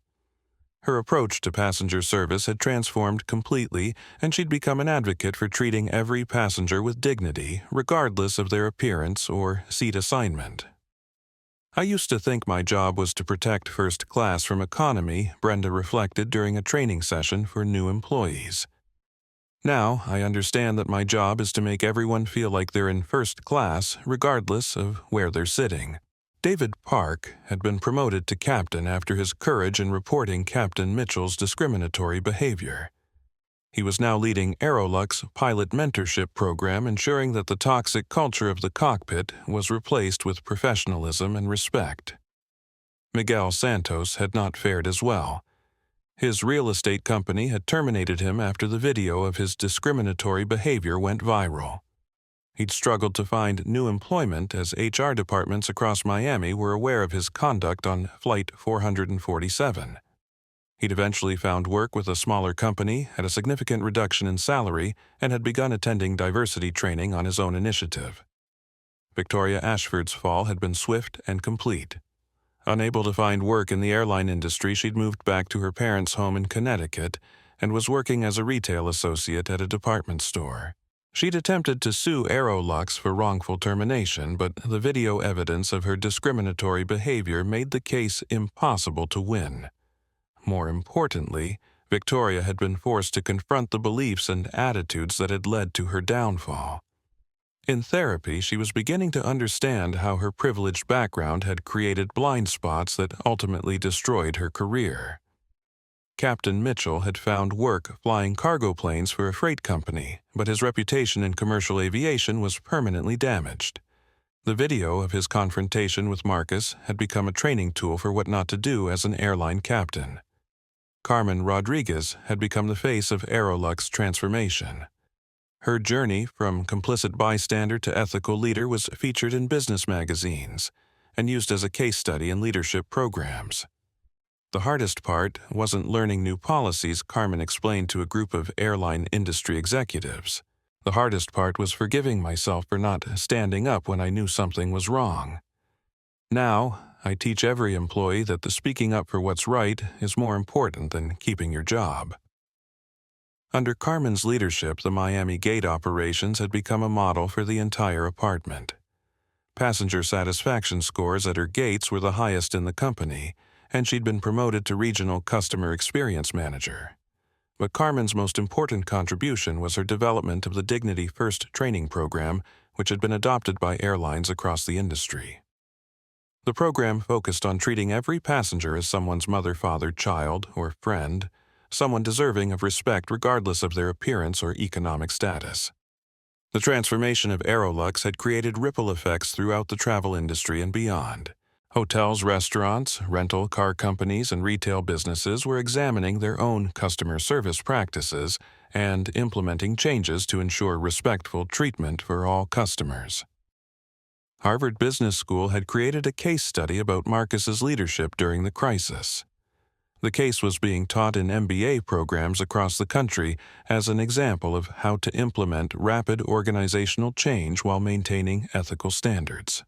Her approach to passenger service had transformed completely, and she'd become an advocate for treating every passenger with dignity, regardless of their appearance or seat assignment. I used to think my job was to protect first class from economy, Brenda reflected during a training session for new employees. Now, I understand that my job is to make everyone feel like they're in first class, regardless of where they're sitting. David Park had been promoted to captain after his courage in reporting Captain Mitchell's discriminatory behavior. He was now leading AeroLux pilot mentorship program, ensuring that the toxic culture of the cockpit was replaced with professionalism and respect. Miguel Santos had not fared as well. His real estate company had terminated him after the video of his discriminatory behavior went viral. He'd struggled to find new employment as HR departments across Miami were aware of his conduct on Flight 447. He'd eventually found work with a smaller company, had a significant reduction in salary, and had begun attending diversity training on his own initiative. Victoria Ashford's fall had been swift and complete. Unable to find work in the airline industry, she'd moved back to her parents' home in Connecticut and was working as a retail associate at a department store. She'd attempted to sue AeroLux for wrongful termination, but the video evidence of her discriminatory behavior made the case impossible to win. More importantly, Victoria had been forced to confront the beliefs and attitudes that had led to her downfall. In therapy, she was beginning to understand how her privileged background had created blind spots that ultimately destroyed her career. Captain Mitchell had found work flying cargo planes for a freight company, but his reputation in commercial aviation was permanently damaged. The video of his confrontation with Marcus had become a training tool for what not to do as an airline captain. Carmen Rodriguez had become the face of AeroLux transformation. Her journey from complicit bystander to ethical leader was featured in business magazines and used as a case study in leadership programs. The hardest part wasn't learning new policies, Carmen explained to a group of airline industry executives. The hardest part was forgiving myself for not standing up when I knew something was wrong. Now, I teach every employee that the speaking up for what's right is more important than keeping your job. Under Carmen's leadership, the Miami gate operations had become a model for the entire department. Passenger satisfaction scores at her gates were the highest in the company, and she'd been promoted to regional customer experience manager. But Carmen's most important contribution was her development of the Dignity First training program, which had been adopted by airlines across the industry. The program focused on treating every passenger as someone's mother, father, child, or friend, someone deserving of respect regardless of their appearance or economic status. The transformation of AeroLux had created ripple effects throughout the travel industry and beyond. Hotels, restaurants, rental car companies, and retail businesses were examining their own customer service practices and implementing changes to ensure respectful treatment for all customers. Harvard Business School had created a case study about Marcus's leadership during the crisis. The case was being taught in MBA programs across the country as an example of how to implement rapid organizational change while maintaining ethical standards.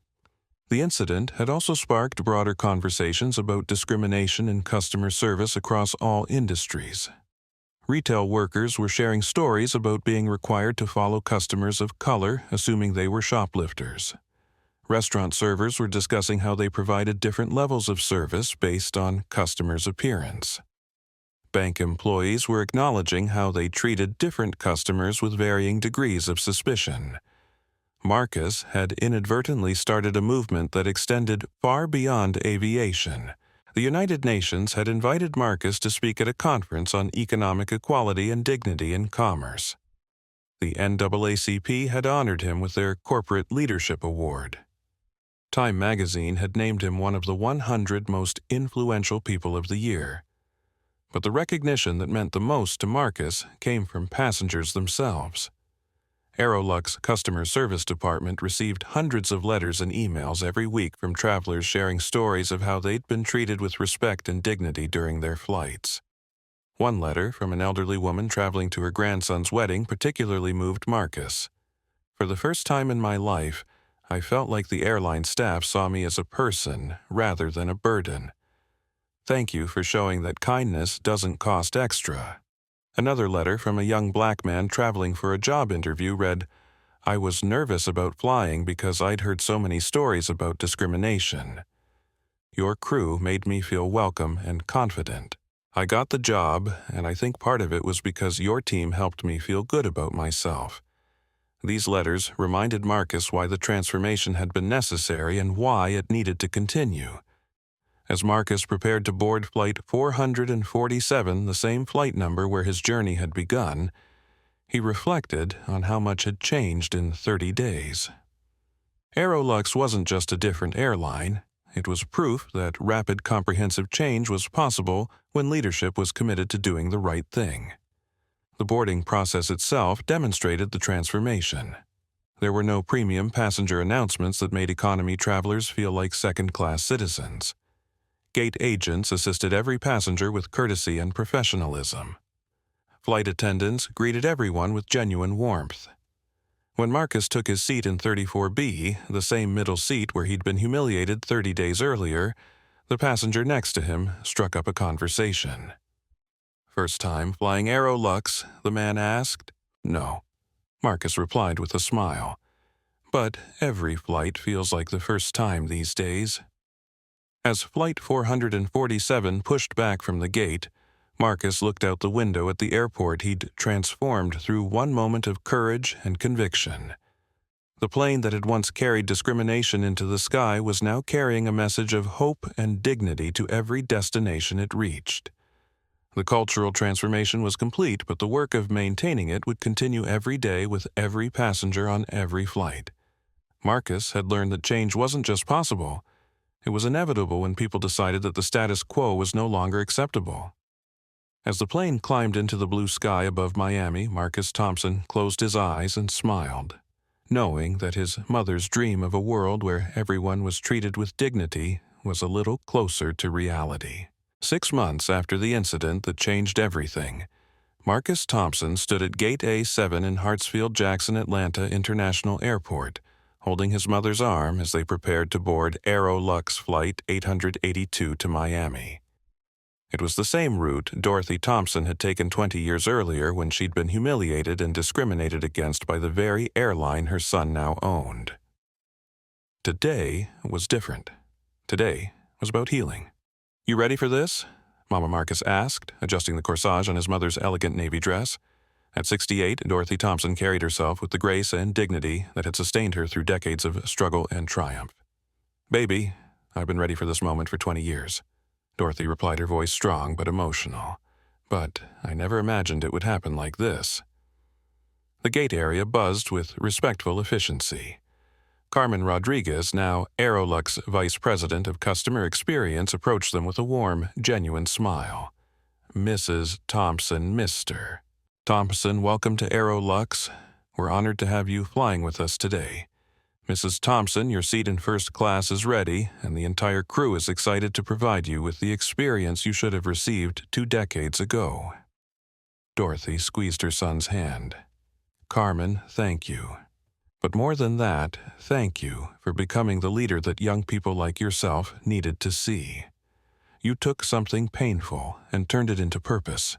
The incident had also sparked broader conversations about discrimination in customer service across all industries. Retail workers were sharing stories about being required to follow customers of color, assuming they were shoplifters. Restaurant servers were discussing how they provided different levels of service based on customers' appearance. Bank employees were acknowledging how they treated different customers with varying degrees of suspicion. Marcus had inadvertently started a movement that extended far beyond aviation. The United Nations had invited Marcus to speak at a conference on economic equality and dignity in commerce. The NAACP had honored him with their Corporate Leadership Award. Time magazine had named him one of the 100 most influential people of the year. But the recognition that meant the most to Marcus came from passengers themselves. AeroLux Customer Service Department received hundreds of letters and emails every week from travelers sharing stories of how they'd been treated with respect and dignity during their flights. One letter from an elderly woman traveling to her grandson's wedding particularly moved Marcus. "For the first time in my life, I felt like the airline staff saw me as a person rather than a burden. Thank you for showing that kindness doesn't cost extra." Another letter from a young black man traveling for a job interview read, "I was nervous about flying because I'd heard so many stories about discrimination. Your crew made me feel welcome and confident. I got the job, and I think part of it was because your team helped me feel good about myself." These letters reminded Marcus why the transformation had been necessary and why it needed to continue. As Marcus prepared to board Flight 447, the same flight number where his journey had begun, he reflected on how much had changed in 30 days. AeroLux wasn't just a different airline. It was proof that rapid comprehensive change was possible when leadership was committed to doing the right thing. The boarding process itself demonstrated the transformation. There were no premium passenger announcements that made economy travelers feel like second-class citizens. Gate agents assisted every passenger with courtesy and professionalism. Flight attendants greeted everyone with genuine warmth. When Marcus took his seat in 34B, the same middle seat where he'd been humiliated 30 days earlier, the passenger next to him struck up a conversation. "First time flying AeroLux?" the man asked. "No," Marcus replied with a smile. "But every flight feels like the first time these days." As Flight 447 pushed back from the gate, Marcus looked out the window at the airport he'd transformed through one moment of courage and conviction. The plane that had once carried discrimination into the sky was now carrying a message of hope and dignity to every destination it reached. The cultural transformation was complete, but the work of maintaining it would continue every day with every passenger on every flight. Marcus had learned that change wasn't just possible. It was inevitable when people decided that the status quo was no longer acceptable. As the plane climbed into the blue sky above Miami, Marcus Thompson closed his eyes and smiled, knowing that his mother's dream of a world where everyone was treated with dignity was a little closer to reality. 6 months after the incident that changed everything, Marcus Thompson stood at Gate A7 in Hartsfield-Jackson Atlanta International Airport, holding his mother's arm as they prepared to board AeroLux Flight 882 to Miami. It was the same route Dorothy Thompson had taken 20 years earlier when she'd been humiliated and discriminated against by the very airline her son now owned. Today was different. Today was about healing. "You ready for this?" Mama Marcus asked, adjusting the corsage on his mother's elegant navy dress. At 68, Dorothy Thompson carried herself with the grace and dignity that had sustained her through decades of struggle and triumph. "Baby, I've been ready for this moment for 20 years. Dorothy replied, her voice strong but emotional. "But I never imagined it would happen like this." The gate area buzzed with respectful efficiency. Carmen Rodriguez, now AeroLux Vice President of Customer Experience, approached them with a warm, genuine smile. "Mrs. Thompson, Mr. Thompson, welcome to AeroLux. We're honored to have you flying with us today. Mrs. Thompson, your seat in first class is ready, and the entire crew is excited to provide you with the experience you should have received 2 decades ago." Dorothy squeezed her son's hand. "Carmen, thank you. But more than that, thank you for becoming the leader that young people like yourself needed to see. You took something painful and turned it into purpose."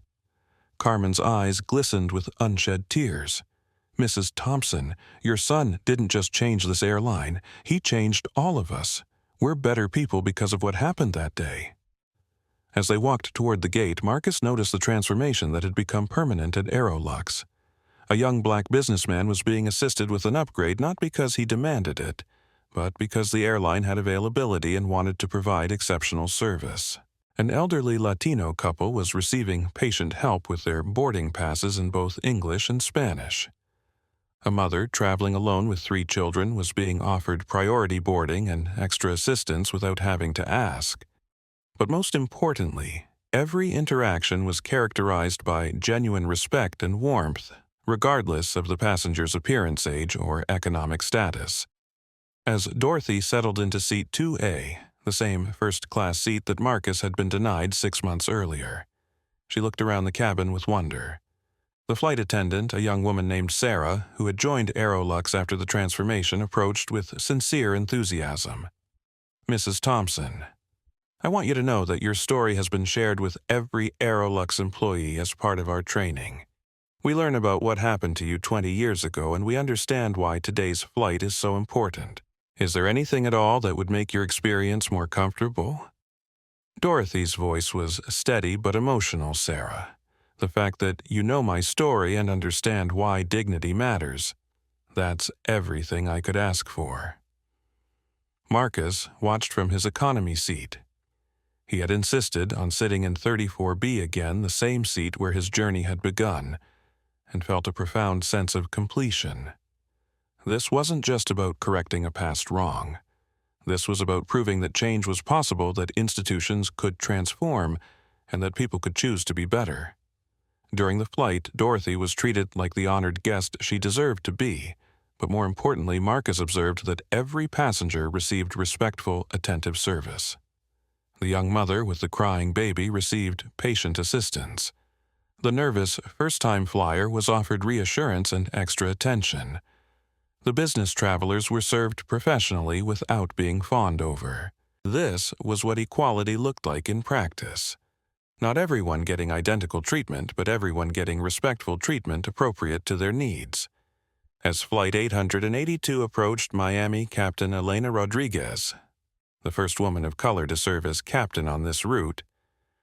Carmen's eyes glistened with unshed tears. "Mrs. Thompson, your son didn't just change this airline. He changed all of us. We're better people because of what happened that day." As they walked toward the gate, Marcus noticed the transformation that had become permanent at AeroLux. A young black businessman was being assisted with an upgrade not because he demanded it, but because the airline had availability and wanted to provide exceptional service. An elderly Latino couple was receiving patient help with their boarding passes in both English and Spanish. A mother traveling alone with 3 children was being offered priority boarding and extra assistance without having to ask. But most importantly, every interaction was characterized by genuine respect and warmth, regardless of the passenger's appearance, age, or economic status. As Dorothy settled into seat 2A, the same first-class seat that Marcus had been denied 6 months earlier, she looked around the cabin with wonder. The flight attendant, a young woman named Sarah, who had joined AeroLux after the transformation, approached with sincere enthusiasm. "Mrs. Thompson, I want you to know that your story has been shared with every AeroLux employee as part of our training. We learn about what happened to you 20 years ago, and we understand why today's flight is so important. Is there anything at all that would make your experience more comfortable?" Dorothy's voice was steady but emotional, "Sarah. The fact that you know my story and understand why dignity matters. That's everything I could ask for." Marcus watched from his economy seat. He had insisted on sitting in 34B again, the same seat where his journey had begun, and felt a profound sense of completion. This wasn't just about correcting a past wrong. This was about proving that change was possible, that institutions could transform, and that people could choose to be better. During the flight, Dorothy was treated like the honored guest she deserved to be, but more importantly, Marcus observed that every passenger received respectful, attentive service. The young mother with the crying baby received patient assistance. The nervous, first-time flyer was offered reassurance and extra attention. The business travelers were served professionally without being fawned over. This was what equality looked like in practice. Not everyone getting identical treatment, but everyone getting respectful treatment appropriate to their needs. As Flight 882 approached Miami, Captain Elena Rodriguez, the first woman of color to serve as captain on this route,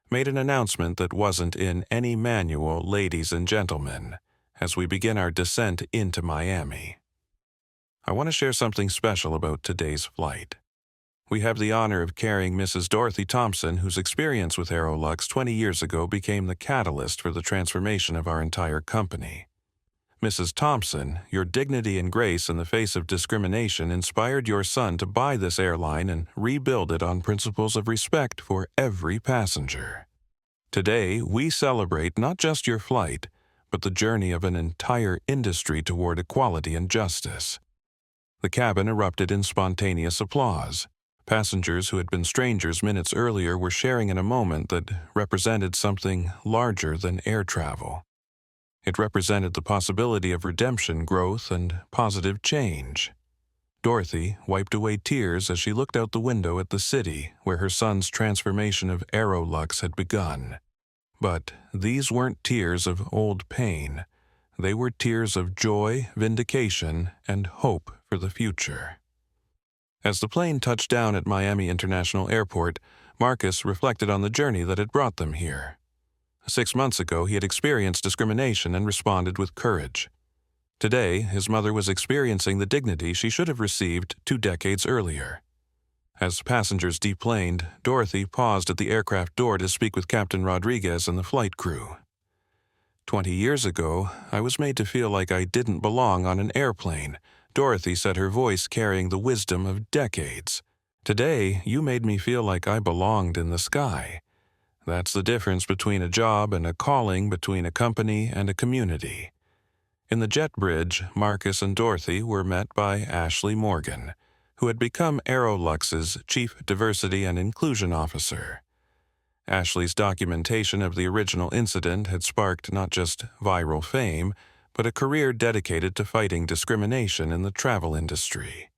made an announcement that wasn't in any manual, "Ladies and gentlemen, as we begin our descent into Miami. I want to share something special about today's flight. We have the honor of carrying Mrs. Dorothy Thompson, whose experience with AeroLux 20 years ago became the catalyst for the transformation of our entire company. Mrs. Thompson, your dignity and grace in the face of discrimination inspired your son to buy this airline and rebuild it on principles of respect for every passenger. Today, we celebrate not just your flight, but the journey of an entire industry toward equality and justice." The cabin erupted in spontaneous applause. Passengers who had been strangers minutes earlier were sharing in a moment that represented something larger than air travel. It represented the possibility of redemption, growth, and positive change. Dorothy wiped away tears as she looked out the window at the city where her son's transformation of AeroLux had begun. But these weren't tears of old pain. They were tears of joy, vindication, and hope for the future. As the plane touched down at Miami International Airport, Marcus reflected on the journey that had brought them here. 6 months ago, he had experienced discrimination and responded with courage. Today, his mother was experiencing the dignity she should have received 2 decades earlier. As passengers deplaned, Dorothy paused at the aircraft door to speak with Captain Rodriguez and the flight crew. 20 years ago, I was made to feel like I didn't belong on an airplane, Dorothy said, her voice carrying the wisdom of decades. Today, you made me feel like I belonged in the sky. That's the difference between a job and a calling, between a company and a community. In the jet bridge, Marcus and Dorothy were met by Ashley Morgan, who had become AeroLux's Chief Diversity and Inclusion Officer. Ashley's documentation of the original incident had sparked not just viral fame, but a career dedicated to fighting discrimination in the travel industry.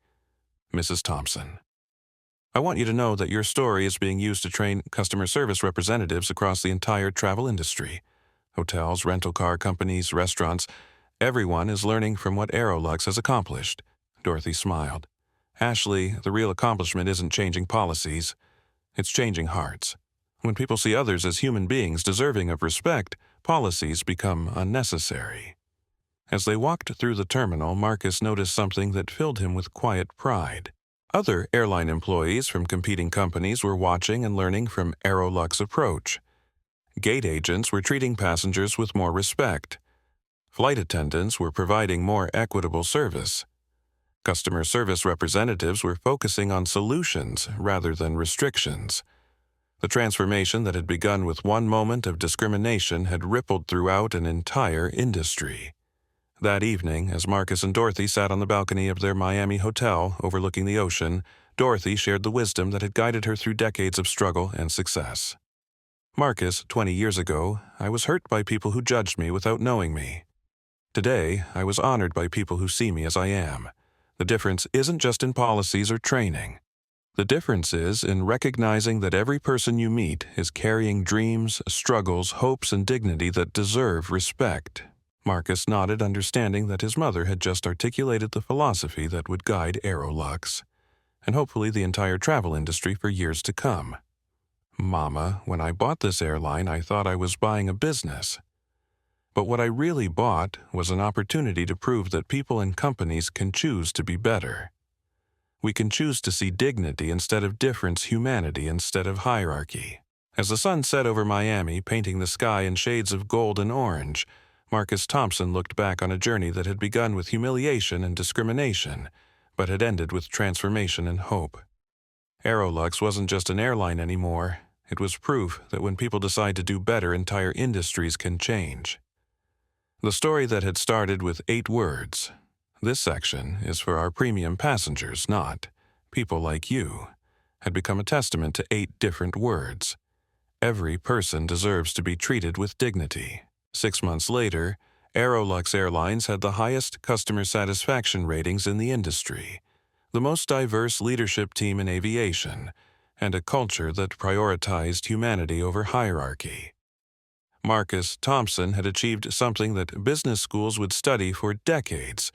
Mrs. Thompson: I want you to know that your story is being used to train customer service representatives across the entire travel industry. Hotels, rental car companies, restaurants, everyone is learning from what AeroLux has accomplished. Dorothy smiled. Ashley, the real accomplishment isn't changing policies, it's changing hearts. When people see others as human beings deserving of respect, policies become unnecessary. As they walked through the terminal, Marcus noticed something that filled him with quiet pride. Other airline employees from competing companies were watching and learning from AeroLux's approach. Gate agents were treating passengers with more respect. Flight attendants were providing more equitable service. Customer service representatives were focusing on solutions rather than restrictions. The transformation that had begun with one moment of discrimination had rippled throughout an entire industry. That evening, as Marcus and Dorothy sat on the balcony of their Miami hotel overlooking the ocean, Dorothy shared the wisdom that had guided her through decades of struggle and success. Marcus, 20 years ago, I was hurt by people who judged me without knowing me. Today, I was honored by people who see me as I am. The difference isn't just in policies or training. The difference is in recognizing that every person you meet is carrying dreams, struggles, hopes, and dignity that deserve respect. Marcus nodded, understanding that his mother had just articulated the philosophy that would guide AeroLux, and hopefully the entire travel industry for years to come. Mama, when I bought this airline, I thought I was buying a business. But what I really bought was an opportunity to prove that people and companies can choose to be better. We can choose to see dignity instead of difference, humanity instead of hierarchy. As the sun set over Miami, painting the sky in shades of gold and orange, Marcus Thompson looked back on a journey that had begun with humiliation and discrimination, but had ended with transformation and hope. AeroLux wasn't just an airline anymore. It was proof that when people decide to do better, entire industries can change. The story that had started with 8 words. This section is for our premium passengers, not people like you, had become a testament to 8 different words. Every person deserves to be treated with dignity. 6 months later, AeroLux Airlines had the highest customer satisfaction ratings in the industry, the most diverse leadership team in aviation, and a culture that prioritized humanity over hierarchy. Marcus Thompson had achieved something that business schools would study for decades.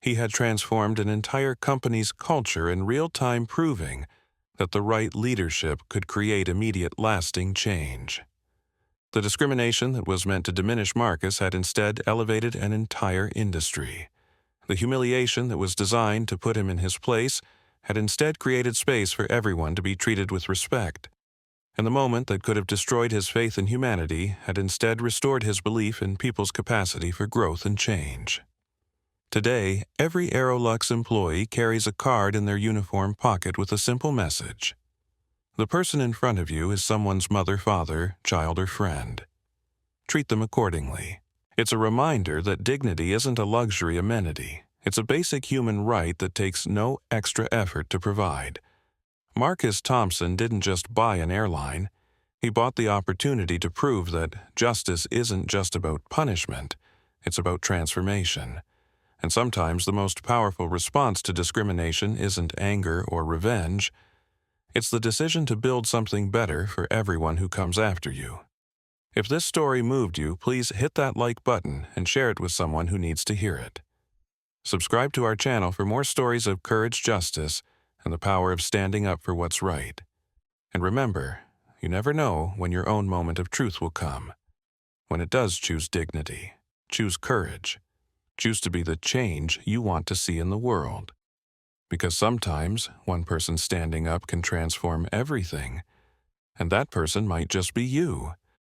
He had transformed an entire company's culture in real time, proving that the right leadership could create immediate, lasting change. The discrimination that was meant to diminish Marcus had instead elevated an entire industry. The humiliation that was designed to put him in his place had instead created space for everyone to be treated with respect. And the moment that could have destroyed his faith in humanity had instead restored his belief in people's capacity for growth and change. Today, every AeroLux employee carries a card in their uniform pocket with a simple message. The person in front of you is someone's mother, father, child, or friend. Treat them accordingly. It's a reminder that dignity isn't a luxury amenity. It's a basic human right that takes no extra effort to provide. Marcus Thompson didn't just buy an airline. He bought the opportunity to prove that justice isn't just about punishment. It's about transformation. And sometimes the most powerful response to discrimination isn't anger or revenge. It's the decision to build something better for everyone who comes after you. If this story moved you, please hit that like button and share it with someone who needs to hear it. Subscribe to our channel for more stories of courage, justice, and the power of standing up for what's right. And remember, you never know when your own moment of truth will come. When it does choose dignity, choose courage, choose to be the change you want to see in the world. Because sometimes one person standing up can transform everything, and that person might just be you.